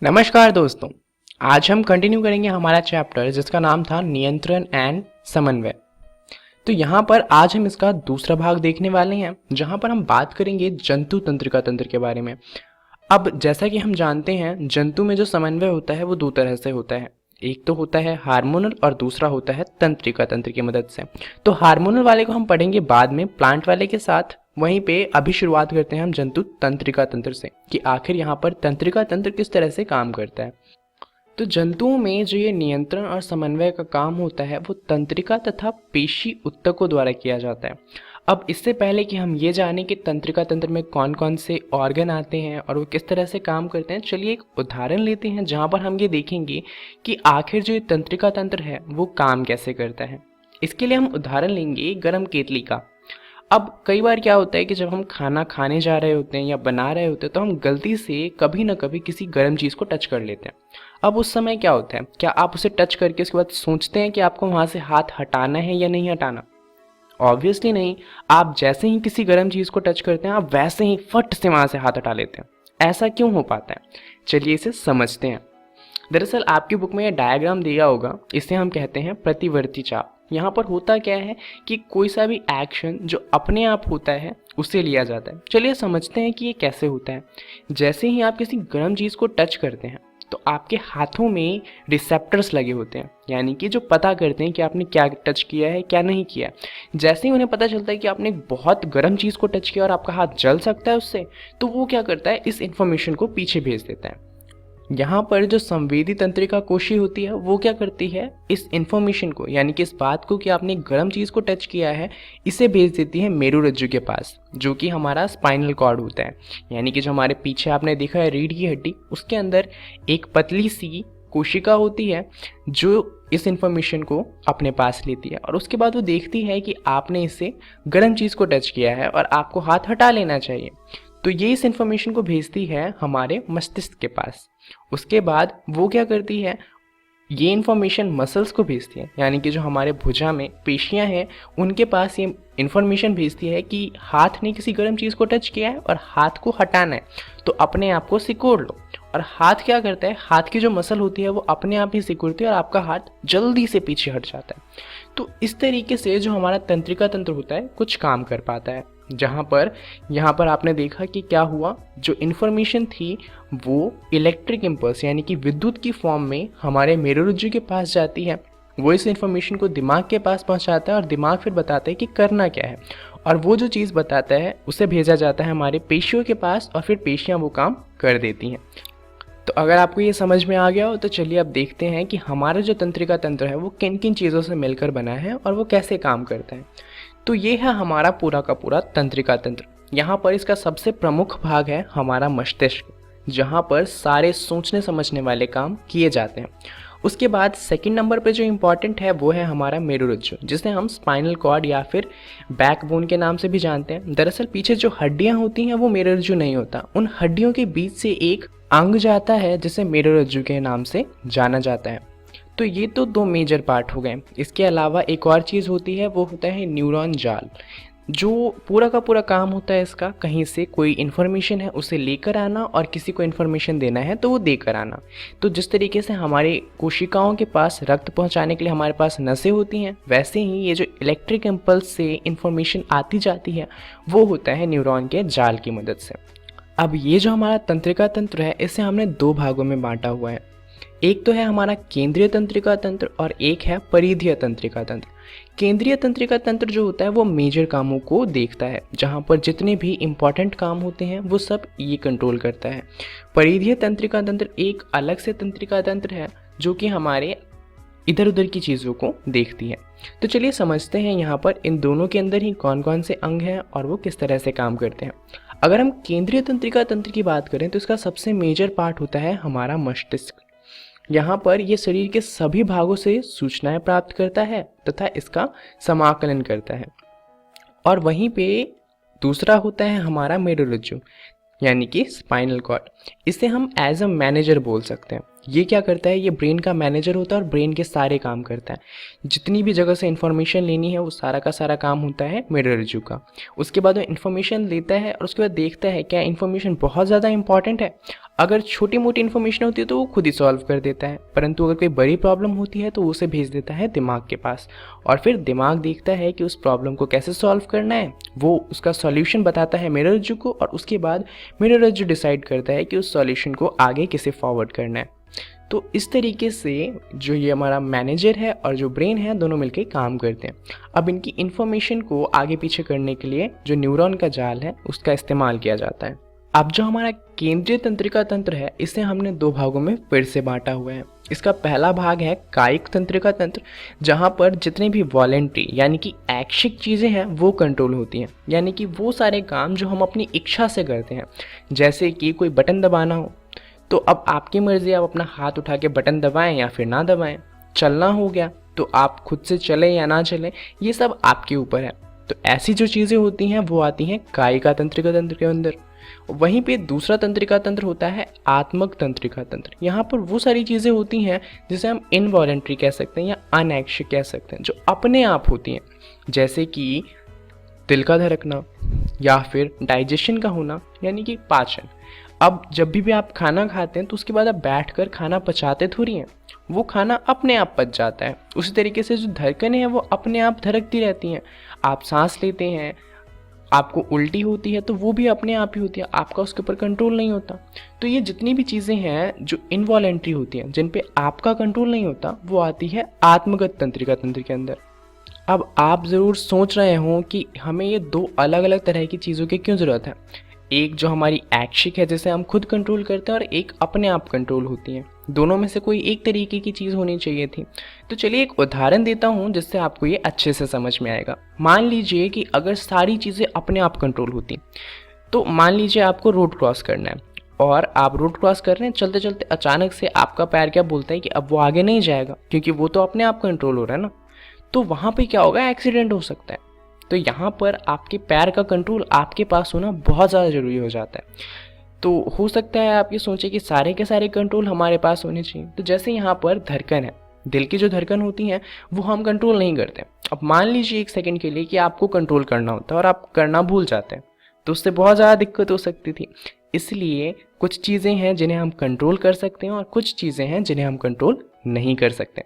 नमस्कार दोस्तों, आज हम कंटिन्यू करेंगे हमारा चैप्टर जिसका नाम था नियंत्रण एंड समन्वय। तो यहाँ पर आज हम इसका दूसरा भाग देखने वाले हैं, जहाँ पर हम बात करेंगे जंतु तंत्रिका तंत्र के बारे में। अब जैसा कि हम जानते हैं, जंतु में जो समन्वय होता है वो दो तरह से होता है। एक तो होता है हार्मोनल और दूसरा होता है तंत्रिका तंत्र की मदद से। तो हार्मोनल वाले को हम पढ़ेंगे बाद में प्लांट वाले के साथ। वहीं पे अभी शुरुआत करते हैं हम जंतु तंत्रिका तंत्र से कि आखिर यहाँ पर तंत्रिका तंत्र किस तरह से काम करता है। तो जंतुओं में जो ये नियंत्रण और समन्वय का काम होता है वो तंत्रिका तथा पेशी ऊतकों द्वारा किया जाता है। अब इससे पहले कि हम ये जानें कि तंत्रिका तंत्र में कौन कौन से ऑर्गन आते हैं और वो किस तरह से काम करते हैं, चलिए एक उदाहरण लेते हैं जहाँ पर हम ये देखेंगे कि आखिर जो ये तंत्रिका तंत्र है वो काम कैसे करता है। इसके लिए हम उदाहरण लेंगे गरम केतली का। अब कई बार क्या होता है कि जब हम खाना खाने जा रहे होते हैं या बना रहे होते हैं तो हम गलती से कभी ना कभी किसी गर्म चीज़ को टच कर लेते हैं। अब उस समय क्या होता है, क्या आप उसे टच करके उसके बाद सोचते हैं कि आपको वहाँ से हाथ हटाना है या नहीं हटाना? ऑब्वियसली नहीं। आप जैसे ही किसी गर्म चीज़ को टच करते हैं आप वैसे ही फट से वहाँ से हाथ हटा लेते हैं। ऐसा क्यों हो पाता है, चलिए इसे समझते हैं। दरअसल आपकी बुक में यह डायग्राम दिया होगा, इसे हम कहते हैं प्रतिवर्ती चाप। यहाँ पर होता क्या है कि कोई सा भी एक्शन जो अपने आप होता है उसे लिया जाता है। चलिए समझते हैं कि ये कैसे होता है। जैसे ही आप किसी गर्म चीज़ को टच करते हैं तो आपके हाथों में रिसेप्टर्स लगे होते हैं, यानी कि जो पता करते हैं कि आपने क्या टच किया है क्या नहीं किया। जैसे ही उन्हें पता चलता है कि आपने बहुत गर्म चीज़ को टच किया और आपका हाथ जल सकता है उससे, तो वो क्या करता है, इस इन्फॉर्मेशन को पीछे भेज देता है। यहाँ पर जो संवेदी तंत्रिका कोशी होती है वो क्या करती है, इस इन्फॉर्मेशन को यानी कि इस बात को कि आपने गर्म चीज़ को टच किया है इसे भेज देती है मेरुरज्जु के पास, जो कि हमारा स्पाइनल कॉर्ड होता है। यानी कि जो हमारे पीछे आपने देखा है रीढ़ की हड्डी, उसके अंदर एक पतली सी कोशिका होती है जो इस इन्फॉर्मेशन को अपने पास लेती है और उसके बाद वो देखती है कि आपने इससे गर्म चीज़ को टच किया है और आपको हाथ हटा लेना चाहिए। तो ये इस इन्फॉर्मेशन को भेजती है हमारे मस्तिष्क के पास। उसके बाद वो क्या करती है, ये इन्फॉर्मेशन मसल्स को भेजती है, यानी कि जो हमारे भुजा में पेशियां हैं उनके पास ये इन्फॉर्मेशन भेजती है कि हाथ ने किसी गर्म चीज़ को टच किया है और हाथ को हटाना है, तो अपने आप को सिकोड़ लो। और हाथ क्या करता है, हाथ की जो मसल होती है वो अपने आप ही सिकुड़ती है और आपका हाथ जल्दी से पीछे हट जाता है। तो इस तरीके से जो हमारा तंत्रिका तंत्र होता है कुछ काम कर पाता है। जहाँ पर यहाँ पर आपने देखा कि क्या हुआ, जो इन्फॉर्मेशन थी वो इलेक्ट्रिक इम्पल्स यानी कि विद्युत की फॉर्म में हमारे मेरुरज्जु के पास जाती है वो इस इन्फॉर्मेशन को दिमाग के पास पहुंचाता है और दिमाग फिर बताता है कि करना क्या है, और वो जो चीज़ बताता है उसे भेजा जाता है हमारे पेशियों के पास और फिर पेशियां वो काम कर देती हैं। तो अगर आपको ये समझ में आ गया हो तो चलिए अब देखते हैं कि हमारा जो तंत्रिका तंत्र है वो किन किन चीज़ों से मिलकर बना है और वो कैसे काम करता है। तो ये है हमारा पूरा का पूरा तंत्रिका तंत्र। यहाँ पर इसका सबसे प्रमुख भाग है हमारा मस्तिष्क, जहाँ पर सारे सोचने समझने वाले काम किए जाते हैं। उसके बाद सेकंड नंबर पे जो इम्पॉर्टेंट है वो है हमारा मेरुरज्जु, जिसे हम स्पाइनल कॉर्ड या फिर बैकबोन के नाम से भी जानते हैं। दरअसल पीछे जो हड्डियां होती हैं वो मेरुरज्जु नहीं होता, उन हड्डियों के बीच से एक अंग जाता है जिसे मेरुरज्जु के नाम से जाना जाता है। तो ये तो दो मेजर पार्ट हो गए। इसके अलावा एक और चीज़ होती है, वो होता है न्यूरॉन जाल, जो पूरा का पूरा काम होता है इसका कहीं से कोई इन्फॉर्मेशन है उसे लेकर आना और किसी को इन्फॉर्मेशन देना है तो वो देकर आना। तो जिस तरीके से हमारे कोशिकाओं के पास रक्त पहुंचाने के लिए हमारे पास नसें होती हैं, वैसे ही ये जो इलेक्ट्रिक इम्पल्स से इन्फॉर्मेशन आती जाती है वो होता है न्यूरॉन के जाल की मदद से। अब ये जो हमारा तंत्रिका तंत्र है इसे हमने दो भागों में बांटा हुआ है। एक तो है हमारा केंद्रीय तंत्रिका तंत्र और एक है परिधीय तंत्रिका तंत्र। केंद्रीय तंत्रिका तंत्र जो होता है वो मेजर कामों को देखता है, जहाँ पर जितने भी इम्पॉर्टेंट काम होते हैं वो सब ये कंट्रोल करता है। परिधीय तंत्रिका तंत्र एक अलग से तंत्रिका तंत्र है जो कि हमारे इधर उधर की चीज़ों को देखती है। तो चलिए समझते हैं यहाँ पर इन दोनों के अंदर ही कौन कौन से अंग हैं और वो किस तरह से काम करते हैं। अगर हम केंद्रीय तंत्रिका तंत्र की बात करें तो इसका सबसे मेजर पार्ट होता है हमारा मस्तिष्क। यहाँ पर ये शरीर के सभी भागों से सूचनाएं प्राप्त करता है तथा इसका समाकलन करता है। और वहीं पे दूसरा होता है हमारा मेरुरज्जु यानी कि स्पाइनल कॉर्ड। इसे हम एज अ मैनेजर बोल सकते हैं। ये क्या करता है, ये ब्रेन का मैनेजर होता है और ब्रेन के सारे काम करता है। जितनी भी जगह से इन्फॉर्मेशन लेनी है वो सारा का सारा काम होता है मेरुरज्जु का। उसके बाद वो इन्फॉर्मेशन लेता है और उसके बाद देखता है क्या इन्फॉर्मेशन बहुत ज़्यादा इंपॉर्टेंट है। अगर छोटी मोटी इन्फॉर्मेशन होती है तो वो खुद ही सॉल्व कर देता है, परंतु अगर कोई बड़ी प्रॉब्लम होती है तो वो उसे भेज देता है दिमाग के पास, और फिर दिमाग देखता है कि उस प्रॉब्लम को कैसे सॉल्व करना है। वो उसका सॉल्यूशन बताता है मेरुरज्जु को और उसके बाद मेरुरज्जु डिसाइड करता है कि उस सॉल्यूशन को आगे किसे फॉरवर्ड करना है। तो इस तरीके से जो ये हमारा मैनेजर है और जो ब्रेन है दोनों मिलकर काम करते हैं। अब इनकी इन्फॉर्मेशन को आगे पीछे करने के लिए जो न्यूरॉन का जाल है उसका इस्तेमाल किया जाता है। अब जो हमारा केंद्रीय तंत्रिका तंत्र है इसे हमने दो भागों में फिर से बांटा हुआ है। इसका पहला भाग है कायिक तंत्रिका तंत्र, जहाँ पर जितने भी वॉलेंट्री यानी कि ऐच्छिक चीज़ें हैं वो कंट्रोल होती हैं, यानी कि वो सारे काम जो हम अपनी इच्छा से करते हैं। जैसे कि कोई बटन दबाना हो तो अब आपकी मर्जी, आप अपना हाथ उठा के बटन दबाएं या फिर ना दबाएं। चलना हो गया तो आप खुद से चलें या ना चलें, ये सब आपके ऊपर है। तो ऐसी जो चीज़ें होती हैं वो आती हैं कायिका तंत्रिका तंत्र के अंदर। वहीं पे दूसरा तंत्रिका तंत्र होता है आत्मक तंत्रिका तंत्र। यहाँ पर वो सारी चीज़ें होती हैं जिसे हम इनवॉलेंट्री कह सकते हैं या अनैच्छिक कह सकते हैं, जो अपने आप होती हैं, जैसे कि दिल का धड़कना या फिर डाइजेशन का होना यानी कि पाचन। अब जब भी आप खाना खाते हैं तो उसके बाद आप बैठकर खाना पचाते थोड़ी हैं, वो खाना अपने आप पच जाता है। उसी तरीके से जो धड़कनें हैं वो अपने आप धड़कती रहती हैं। आप सांस लेते हैं, आपको उल्टी होती है तो वो भी अपने आप ही होती है, आपका उसके ऊपर कंट्रोल नहीं होता। तो ये जितनी भी चीज़ें हैं जो इनवॉलेंट्री होती हैं, जिन पे आपका कंट्रोल नहीं होता, वो आती है आत्मगत तंत्रिका तंत्र के अंदर। अब आप ज़रूर सोच रहे हों कि हमें ये दो अलग अलग तरह की चीज़ों की क्यों ज़रूरत है। एक जो हमारी ऐच्छिक है जिसे हम खुद कंट्रोल करते हैं और एक अपने आप कंट्रोल होती है। दोनों में से कोई एक तरीके की चीज़ होनी चाहिए थी। तो चलिए एक उदाहरण देता हूँ जिससे आपको ये अच्छे से समझ में आएगा। मान लीजिए कि अगर सारी चीज़ें अपने आप कंट्रोल होती, तो मान लीजिए आपको रोड क्रॉस करना है और आप रोड क्रॉस कर रहे हैं, चलते चलते अचानक से आपका पैर क्या बोलता है कि अब वो आगे नहीं जाएगा, क्योंकि वो तो अपने आप कंट्रोल हो रहा है ना। तो वहाँ पर क्या होगा, एक्सीडेंट हो सकता है। तो यहाँ पर आपके पैर का कंट्रोल आपके पास होना बहुत ज़्यादा ज़रूरी हो जाता है। तो हो सकता है आप ये सोचें कि सारे के सारे कंट्रोल हमारे पास होने चाहिए। तो जैसे यहाँ पर धड़कन है, दिल की जो धड़कन होती हैं वो हम कंट्रोल नहीं करते। अब मान लीजिए एक सेकंड के लिए कि आपको कंट्रोल करना होता है और आप करना भूल जाते हैं, तो उससे बहुत ज़्यादा दिक्कत हो सकती थी। इसलिए कुछ चीज़ें हैं जिन्हें हम कंट्रोल कर सकते हैं और कुछ चीज़ें हैं जिन्हें हम कंट्रोल नहीं कर सकते।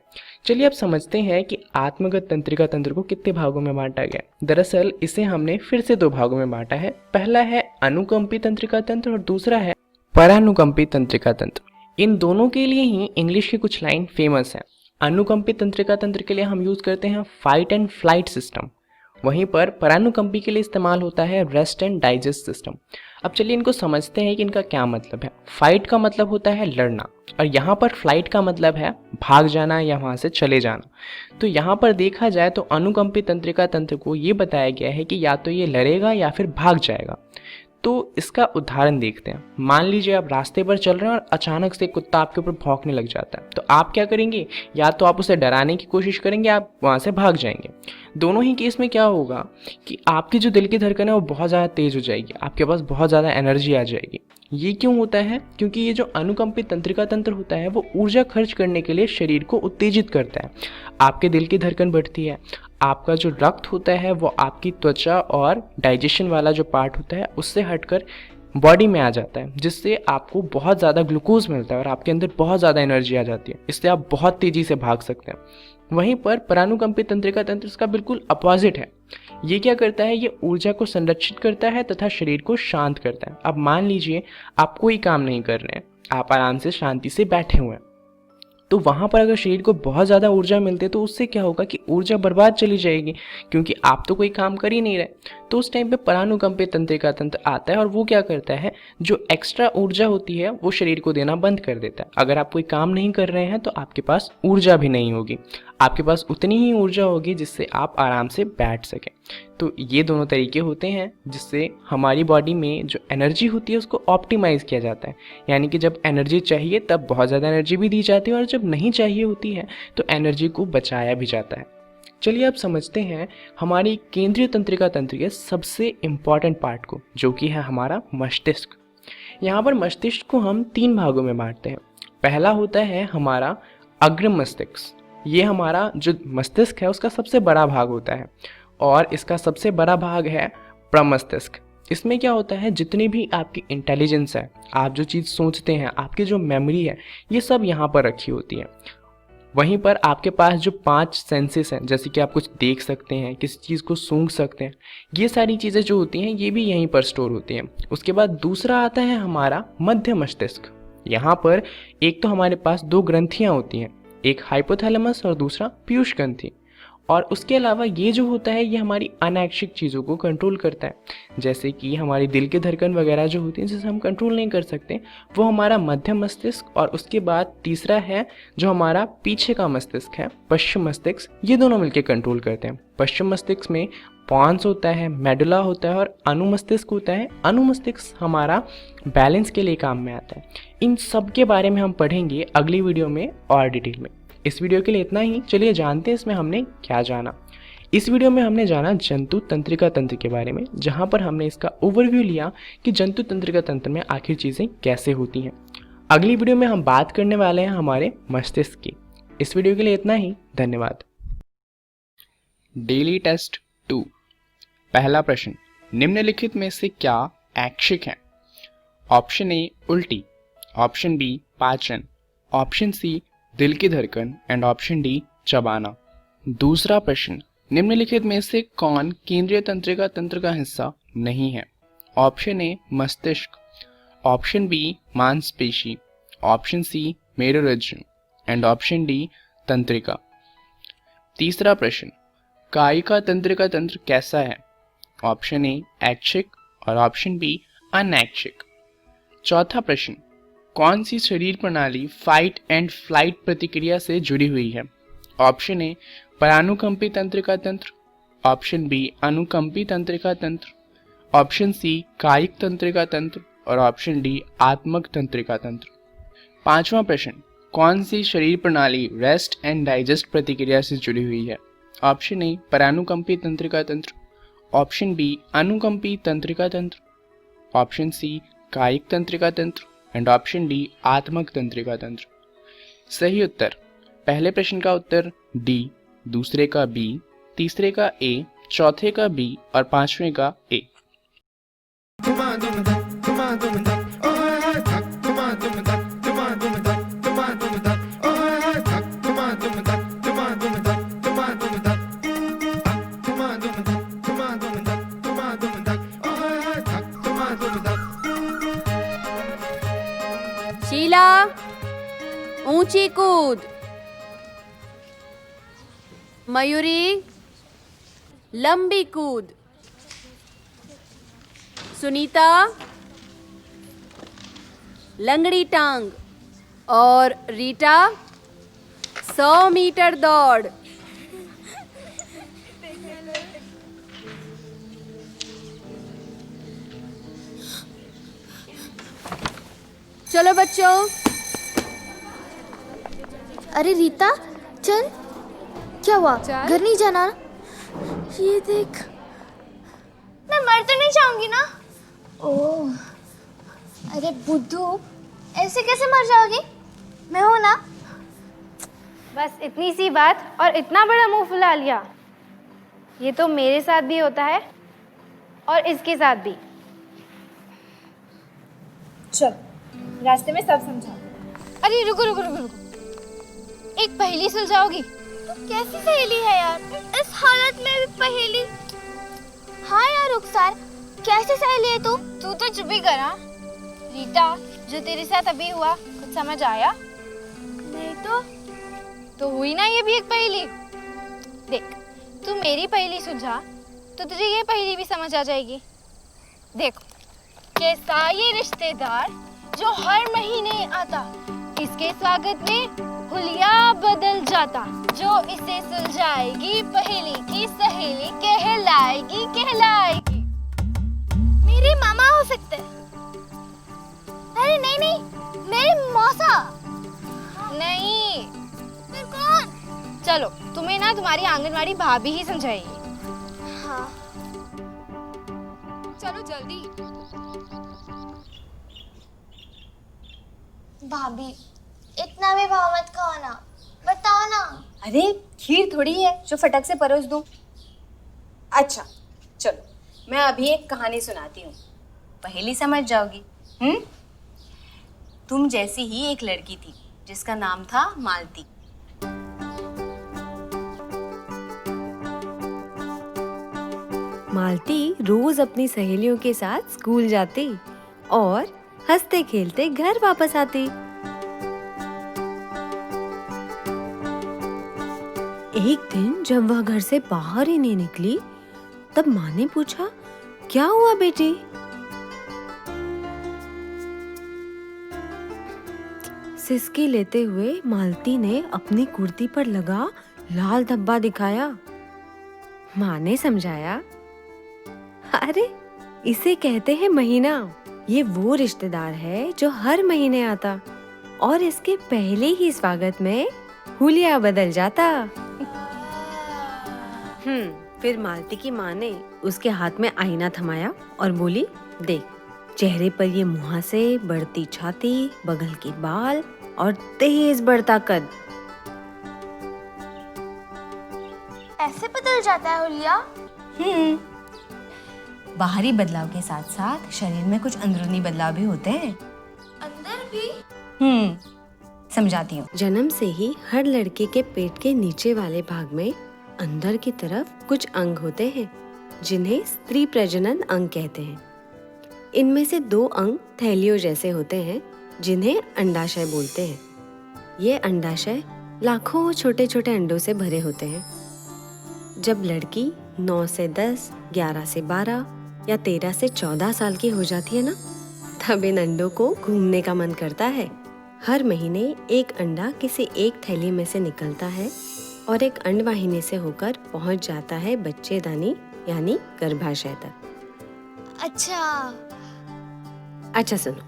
चलिए अब समझते हैं कि आत्मगत तंत्रिका तंत्र को कितने भागों में बांटा गया। दरअसल इसे हमने फिर से दो भागों में बांटा है। पहला है अनुकंपी तंत्रिका तंत्र और दूसरा है परानुकंपी तंत्रिका तंत्र। इन दोनों के लिए ही इंग्लिश की कुछ लाइन फेमस है। अनुकंपी तंत्रिका तंत्र के लिए हम यूज़ करते हैं फाइट एंड फ्लाइट सिस्टम। वहीं पर परानुकंपी के लिए इस्तेमाल होता है रेस्ट एंड डाइजेस्ट सिस्टम। अब चलिए इनको समझते हैं कि इनका क्या मतलब है। फाइट का मतलब होता है लड़ना, और यहाँ पर फ्लाइट का मतलब है भाग जाना या वहाँ से चले जाना। तो यहाँ पर देखा जाए तो अनुकंपी तंत्रिका तंत्र को ये बताया गया है कि या तो ये लड़ेगा या फिर भाग जाएगा। तो इसका उदाहरण देखते हैं। मान लीजिए आप रास्ते पर चल रहे हैं और अचानक से कुत्ता आपके ऊपर भौंकने लग जाता है, तो आप क्या करेंगे? या तो आप उसे डराने की कोशिश करेंगे, आप वहाँ से भाग जाएंगे। दोनों ही केस में क्या होगा कि आपकी जो दिल की धड़कन है वो बहुत ज़्यादा तेज़ हो जाएगी, आपके पास बहुत ज़्यादा एनर्जी आ जाएगी। ये क्यों होता है? क्योंकि ये जो अनुकंपित तंत्रिका तंत्र होता है वो ऊर्जा खर्च करने के लिए शरीर को उत्तेजित करता है। आपके दिल की धड़कन बढ़ती है, आपका जो रक्त होता है वो आपकी त्वचा और डाइजेशन वाला जो पार्ट होता है उससे हटकर बॉडी में आ जाता है, जिससे आपको बहुत ज़्यादा ग्लूकोज मिलता है और आपके अंदर बहुत ज़्यादा एनर्जी आ जाती है। इससे आप बहुत तेज़ी से भाग सकते हैं। वहीं पर परानुकंपित तंत्रिका तंत्र इसका बिल्कुल अपोजिट है। ये क्या करता है? ये ऊर्जा को संरक्षित करता है तथा शरीर को शांत करता है। अब मान लीजिए आप कोई काम नहीं कर रहे हैं, आप आराम से शांति से बैठे हुए हैं, तो वहाँ पर अगर शरीर को बहुत ज़्यादा ऊर्जा मिलती है तो उससे क्या होगा कि ऊर्जा बर्बाद चली जाएगी, क्योंकि आप तो कोई काम कर ही नहीं रहे। तो उस टाइम पे परानुकंपित तंत्रिका तंत्र आता है और वो क्या करता है, जो एक्स्ट्रा ऊर्जा होती है वो शरीर को देना बंद कर देता है। अगर आप कोई काम नहीं कर रहे हैं तो आपके पास ऊर्जा भी नहीं होगी, आपके पास उतनी ही ऊर्जा होगी जिससे आप आराम से बैठ सकें। तो ये दोनों तरीके होते हैं जिससे हमारी बॉडी में जो एनर्जी होती है उसको ऑप्टिमाइज़ किया जाता है। यानी कि जब एनर्जी चाहिए तब बहुत ज़्यादा एनर्जी भी दी जाती है, और जब नहीं चाहिए होती है तो एनर्जी को बचाया भी जाता है। चलिए अब समझते हैं हमारी केंद्रीय तंत्रिका तंत्र के सबसे इम्पॉर्टेंट पार्ट को, जो कि है हमारा मस्तिष्क। यहाँ पर मस्तिष्क को हम 3 भागों में बांटते हैं। पहला होता है हमारा अग्र मस्तिष्क। ये हमारा जो मस्तिष्क है उसका सबसे बड़ा भाग होता है, और इसका सबसे बड़ा भाग है प्रमस्तिष्क। इसमें क्या होता है, जितनी भी आपकी इंटेलिजेंस है, आप जो चीज़ सोचते हैं, आपकी जो मेमोरी है, ये सब यहाँ पर रखी होती है। वहीं पर आपके पास जो 5 सेंसेस हैं, जैसे कि आप कुछ देख सकते हैं, किसी चीज़ को सूंघ सकते हैं, ये सारी चीज़ें जो होती हैं ये भी यहीं पर स्टोर होती हैं। उसके बाद दूसरा आता है हमारा मध्य मस्तिष्क। यहाँ पर एक तो हमारे पास 2 ग्रंथियाँ होती हैं, एक हाइपोथैलेमस और दूसरा पीयूष ग्रंथि। और उसके अलावा ये जो होता है ये हमारी अनैच्छिक चीज़ों को कंट्रोल करता है, जैसे कि हमारी दिल की धड़कन वगैरह जो होती है जिसे हम कंट्रोल नहीं कर सकते, वो हमारा मध्य मस्तिष्क। और उसके बाद तीसरा है जो हमारा पीछे का मस्तिष्क है, पश्चिम मस्तिष्क। ये दोनों मिलकर कंट्रोल करते हैं। पश्चिम मस्तिष्क में पॉन्स होता है, मेडुला होता है और अनुमस्तिष्क होता है। अनुमस्तिष्क हमारा बैलेंस के लिए काम में आता है। इन सब के बारे में हम पढ़ेंगे अगली वीडियो में और डिटेल में। इस वीडियो के लिए इतना ही। चलिए जानते हैं इसमें हमने क्या जाना। इस वीडियो में हमने जाना जंतु तंत्रिका तंत्र के बारे में, जहां पर हमने इसका ओवरव्यू लिया कि जंतु तंत्रिका तंत्र में आखिर चीज़ें कैसे होती हैं। अगली वीडियो में हम बात करने वाले हैं हमारे मस्तिष्क की। इस वीडियो के लिए इतना ही। धन्यवाद। Daily test 2। पहला प्रश्न, निम्नलिखित में से क्या ऐच्छिक है? ऑप्शन ए उल्टी, ऑप्शन बी पाचन, ऑप्शन सी दिल की धड़कन एंड ऑप्शन डी चबाना। दूसरा प्रश्न, निम्नलिखित में से कौन केंद्रीय तंत्रिका तंत्र का हिस्सा नहीं है? ऑप्शन ए मस्तिष्क, ऑप्शन बी मांसपेशी, ऑप्शन सी मेरुरज्जु एंड ऑप्शन डी तंत्रिका। तीसरा प्रश्न, कायिका तंत्रिका तंत्र कैसा है? ऑप्शन ए ऐच्छिक और ऑप्शन बी अनैच्छिक। चौथा प्रश्न, कौन सी शरीर प्रणाली फाइट एंड फ्लाइट प्रतिक्रिया से जुड़ी हुई है? ऑप्शन ए परानुकंपी तंत्रिका तंत्र, ऑप्शन बी अनुकंपी तंत्रिका तंत्र, ऑप्शन सी कायिक तंत्रिका तंत्र और ऑप्शन डी आत्मक तंत्रिका तंत्र। पांचवा प्रश्न, कौन सी शरीर प्रणाली रेस्ट एंड डाइजेस्ट प्रतिक्रिया से जुड़ी हुई है? ऑप्शन ए परानुकंपी तंत्रिका तंत्र, ऑप्शन बी अनुकंपी तंत्रिका तंत्र, ऑप्शन सी कायिक तंत्रिका तंत्र एंड ऑप्शन डी आत्मक तंत्रिका तंत्र। सही उत्तर, पहले प्रश्न का उत्तर डी, दूसरे का बी, तीसरे का ए, चौथे का बी और पांचवें का ए। शीला, ऊंची कूद। मयूरी, लंबी कूद। सुनीता, लंगड़ी टांग। और रीटा, 100 मीटर दौड़। चलो बच्चों। अरे रीता, चल। क्या हुआ? घर नहीं जाना? ये देख। मैं मर तो नहीं जाऊंगी ना? ओह, अरे बुद्धू, ऐसे कैसे मर जाओगी? मैं हूं ना। बस इतनी सी बात और इतना बड़ा मुंह फुला लिया। ये तो मेरे साथ भी होता है और इसके साथ भी। चल, रास्ते में सब समझा। अरे रुको रुको रुको रुको, एक पहेली सुलझाओगी? तू कैसी सहेली है यार, इस हालत में भी पहेली? हाँ यार रुखसार, कैसी सहेली है तू? तू तो चुप ही करा। रीटा, जो तेरे साथ अभी हुआ कुछ समझ आया? नहीं तो हुई ना ये भी एक पहेली। देख, तू मेरी पहेली सुलझा तो तुझे ये पहेली भी समझ आ जाएगी। देखो, कैसा ये रिश्तेदार जो हर महीने आता, इसके स्वागत में हुलिया बदल जाता, जो इसे सुलझाएगी पहेली की सहेली कहलाएगी कहलाएगी। मेरे मामा हो सकते हैं। अरे नहीं नहीं, मेरे मौसा। नहीं, फिर कौन? चलो तुम्हें ना तुम्हारी आंगनवाड़ी भाभी ही समझाएगी। हाँ चलो जल्दी। भाभी, इतना भी भाव मत खाओ ना, बताओ ना। अरे खीर थोड़ी है जो फटक से परोस दूं। अच्छा चलो, मैं अभी एक कहानी सुनाती हूँ, पहेली समझ जाओगी। तुम जैसी ही एक लड़की थी जिसका नाम था मालती। मालती रोज अपनी सहेलियों के साथ स्कूल जाती और हंसते खेलते घर वापस आती। एक दिन जब वह घर से बाहर ही नहीं निकली, तब माँ ने पूछा, क्या हुआ बेटी? सिसकी लेते हुए मालती ने अपनी कुर्ती पर लगा लाल धब्बा दिखाया। माँ ने समझाया, अरे इसे कहते हैं महीना। ये वो रिश्तेदार है जो हर महीने आता और इसके पहले ही स्वागत में हुलिया बदल जाता। फिर मालती की माँ ने उसके हाथ में आईना थमाया और बोली, देख, चेहरे पर ये मुहासे, बढ़ती छाती, बगल के बाल और तेज बढ़ता कद। ऐसे बदल जाता है हुलिया? बाहरी बदलाव के साथ साथ शरीर में कुछ अंदरूनी बदलाव भी होते हैं। अंदर भी? समझाती हूँ। जन्म से ही हर लड़के के पेट के नीचे वाले भाग में अंदर की तरफ कुछ अंग होते हैं जिन्हें स्त्री प्रजनन अंग कहते हैं। इनमें से 2 अंग थैलियों जैसे होते हैं जिन्हें अंडाशय बोलते हैं। ये अंडाशय लाखों छोटे छोटे अंडों से भरे होते हैं। जब लड़की 9 से 10, 11 से 12 या 13 से 14 साल की हो जाती है ना, तब इन अंडों को घूमने का मन करता है। हर महीने एक अंडा किसी एक थैली में से निकलता है और एक अंडवाहिनी से होकर पहुंच जाता है बच्चेदानी यानी गर्भाशय तक। अच्छा सुनो,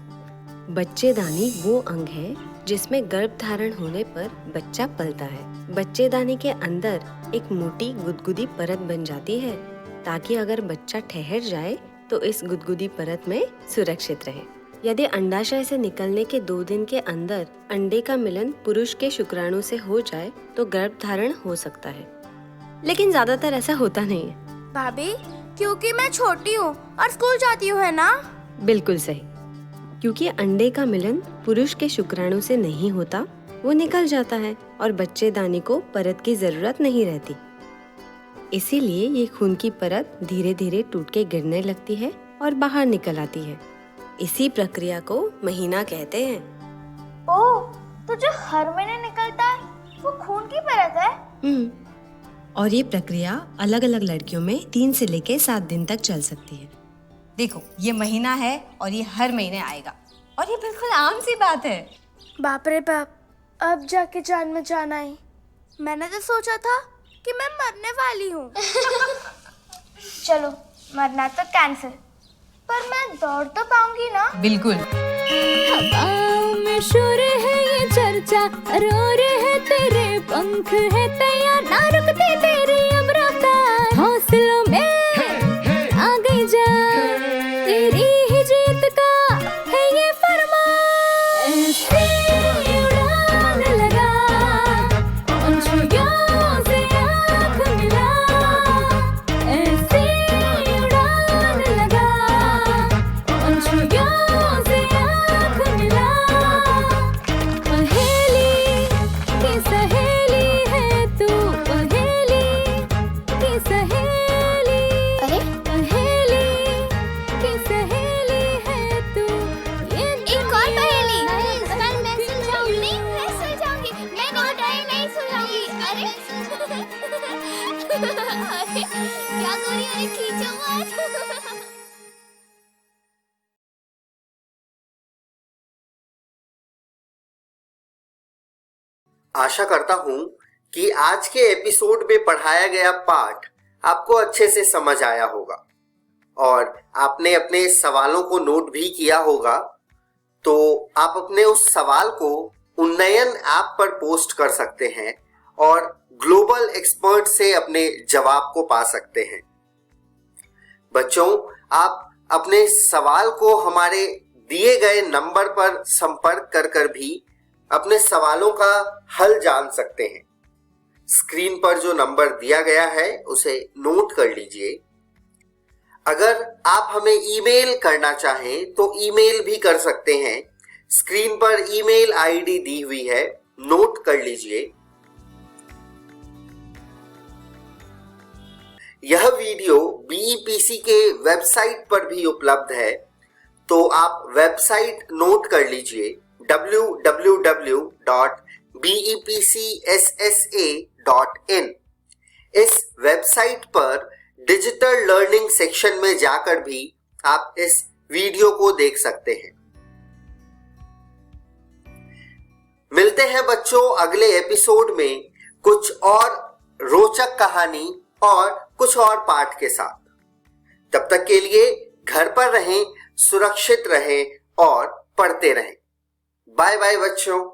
बच्चेदानी वो अंग है जिसमें गर्भ धारण होने पर बच्चा पलता है। बच्चेदानी के अंदर एक मोटी गुदगुदी परत बन जाती है ताकि अगर बच्चा ठहर जाए तो इस गुदगुदी परत में सुरक्षित रहे। यदि अंडाशय से निकलने के 2 दिन के अंदर अंडे का मिलन पुरुष के शुक्राणु से हो जाए तो गर्भ धारण हो सकता है, लेकिन ज्यादातर ऐसा होता नहीं है। भाभी, क्योंकि मैं छोटी हूँ और स्कूल जाती हूँ, है ना? बिल्कुल सही, क्योंकि अंडे का मिलन पुरुष के शुक्राणु से नहीं होता, वो निकल जाता है और बच्चेदानी को परत की जरूरत नहीं रहती। इसीलिए ये खून की परत धीरे धीरे टूट के गिरने लगती है और बाहर निकल आती है। इसी प्रक्रिया को महीना कहते हैं। ओह, तो जो हर महीने निकलता है वो खून की परत है? और ये प्रक्रिया अलग अलग लड़कियों में 3 से लेकर 7 दिन तक चल सकती है। देखो, ये महीना है और ये हर महीने आएगा और ये बिल्कुल आम सी बात है। बाप रे बाप, अब जाके जान में जान आई। मैंने तो सोचा था कि मैं मरने वाली हूँ। चलो, मरना तो कैंसिल, पर मैं दौड़ तो पाऊंगी ना? बिल्कुल। हवाओं में शोर है ये चर्चा, रोर है तेरे पंख है तैयार, ना रुकती तेरी अब रफ्तार, हौसलों में आ गई जान, तेरी ही जीत का है ये फरमान। ऐसी उड़ान लगा, पंछियों से आँख मिला, ऐसी उड़ान लगा, पंछियों से आँख मिला, पहेली की सहेली है तू, पहेली की सहेली, अरे पहेली की सहेली है तू, ये एक और पहेली। कल मैं सुलझाऊंगी। नहीं, मैं सुलझाऊंगी। मैं नहीं सुलझाऊंगी। अरे अरे क्या गोरी, अरे खींचो मत। आशा करता हूं कि आज के एपिसोड में पढ़ाया गया पाठ आपको अच्छे से समझ आया होगा और आपने अपने सवालों को नोट भी किया होगा। तो आप अपने उस सवाल को उन्नयन ऐप पर पोस्ट कर सकते हैं और ग्लोबल एक्सपर्ट से अपने जवाब को पा सकते हैं। बच्चों, आप अपने सवाल को हमारे दिए गए नंबर पर संपर्क कर भी अपने सवालों का हल जान सकते हैं। स्क्रीन पर जो नंबर दिया गया है उसे नोट कर लीजिए। अगर आप हमें ईमेल करना चाहें तो ईमेल भी कर सकते हैं। स्क्रीन पर ईमेल आईडी दी हुई है, नोट कर लीजिए। यह वीडियो बीईपीसी के वेबसाइट पर भी उपलब्ध है, तो आप वेबसाइट नोट कर लीजिए www.bepcssa.in। इस वेबसाइट पर डिजिटल लर्निंग सेक्शन में जाकर भी आप इस वीडियो को देख सकते हैं। मिलते हैं बच्चों अगले एपिसोड में कुछ और रोचक कहानी और कुछ और पाठ के साथ। तब तक के लिए घर पर रहें, सुरक्षित रहें और पढ़ते रहें। बाय बाय बच्चों।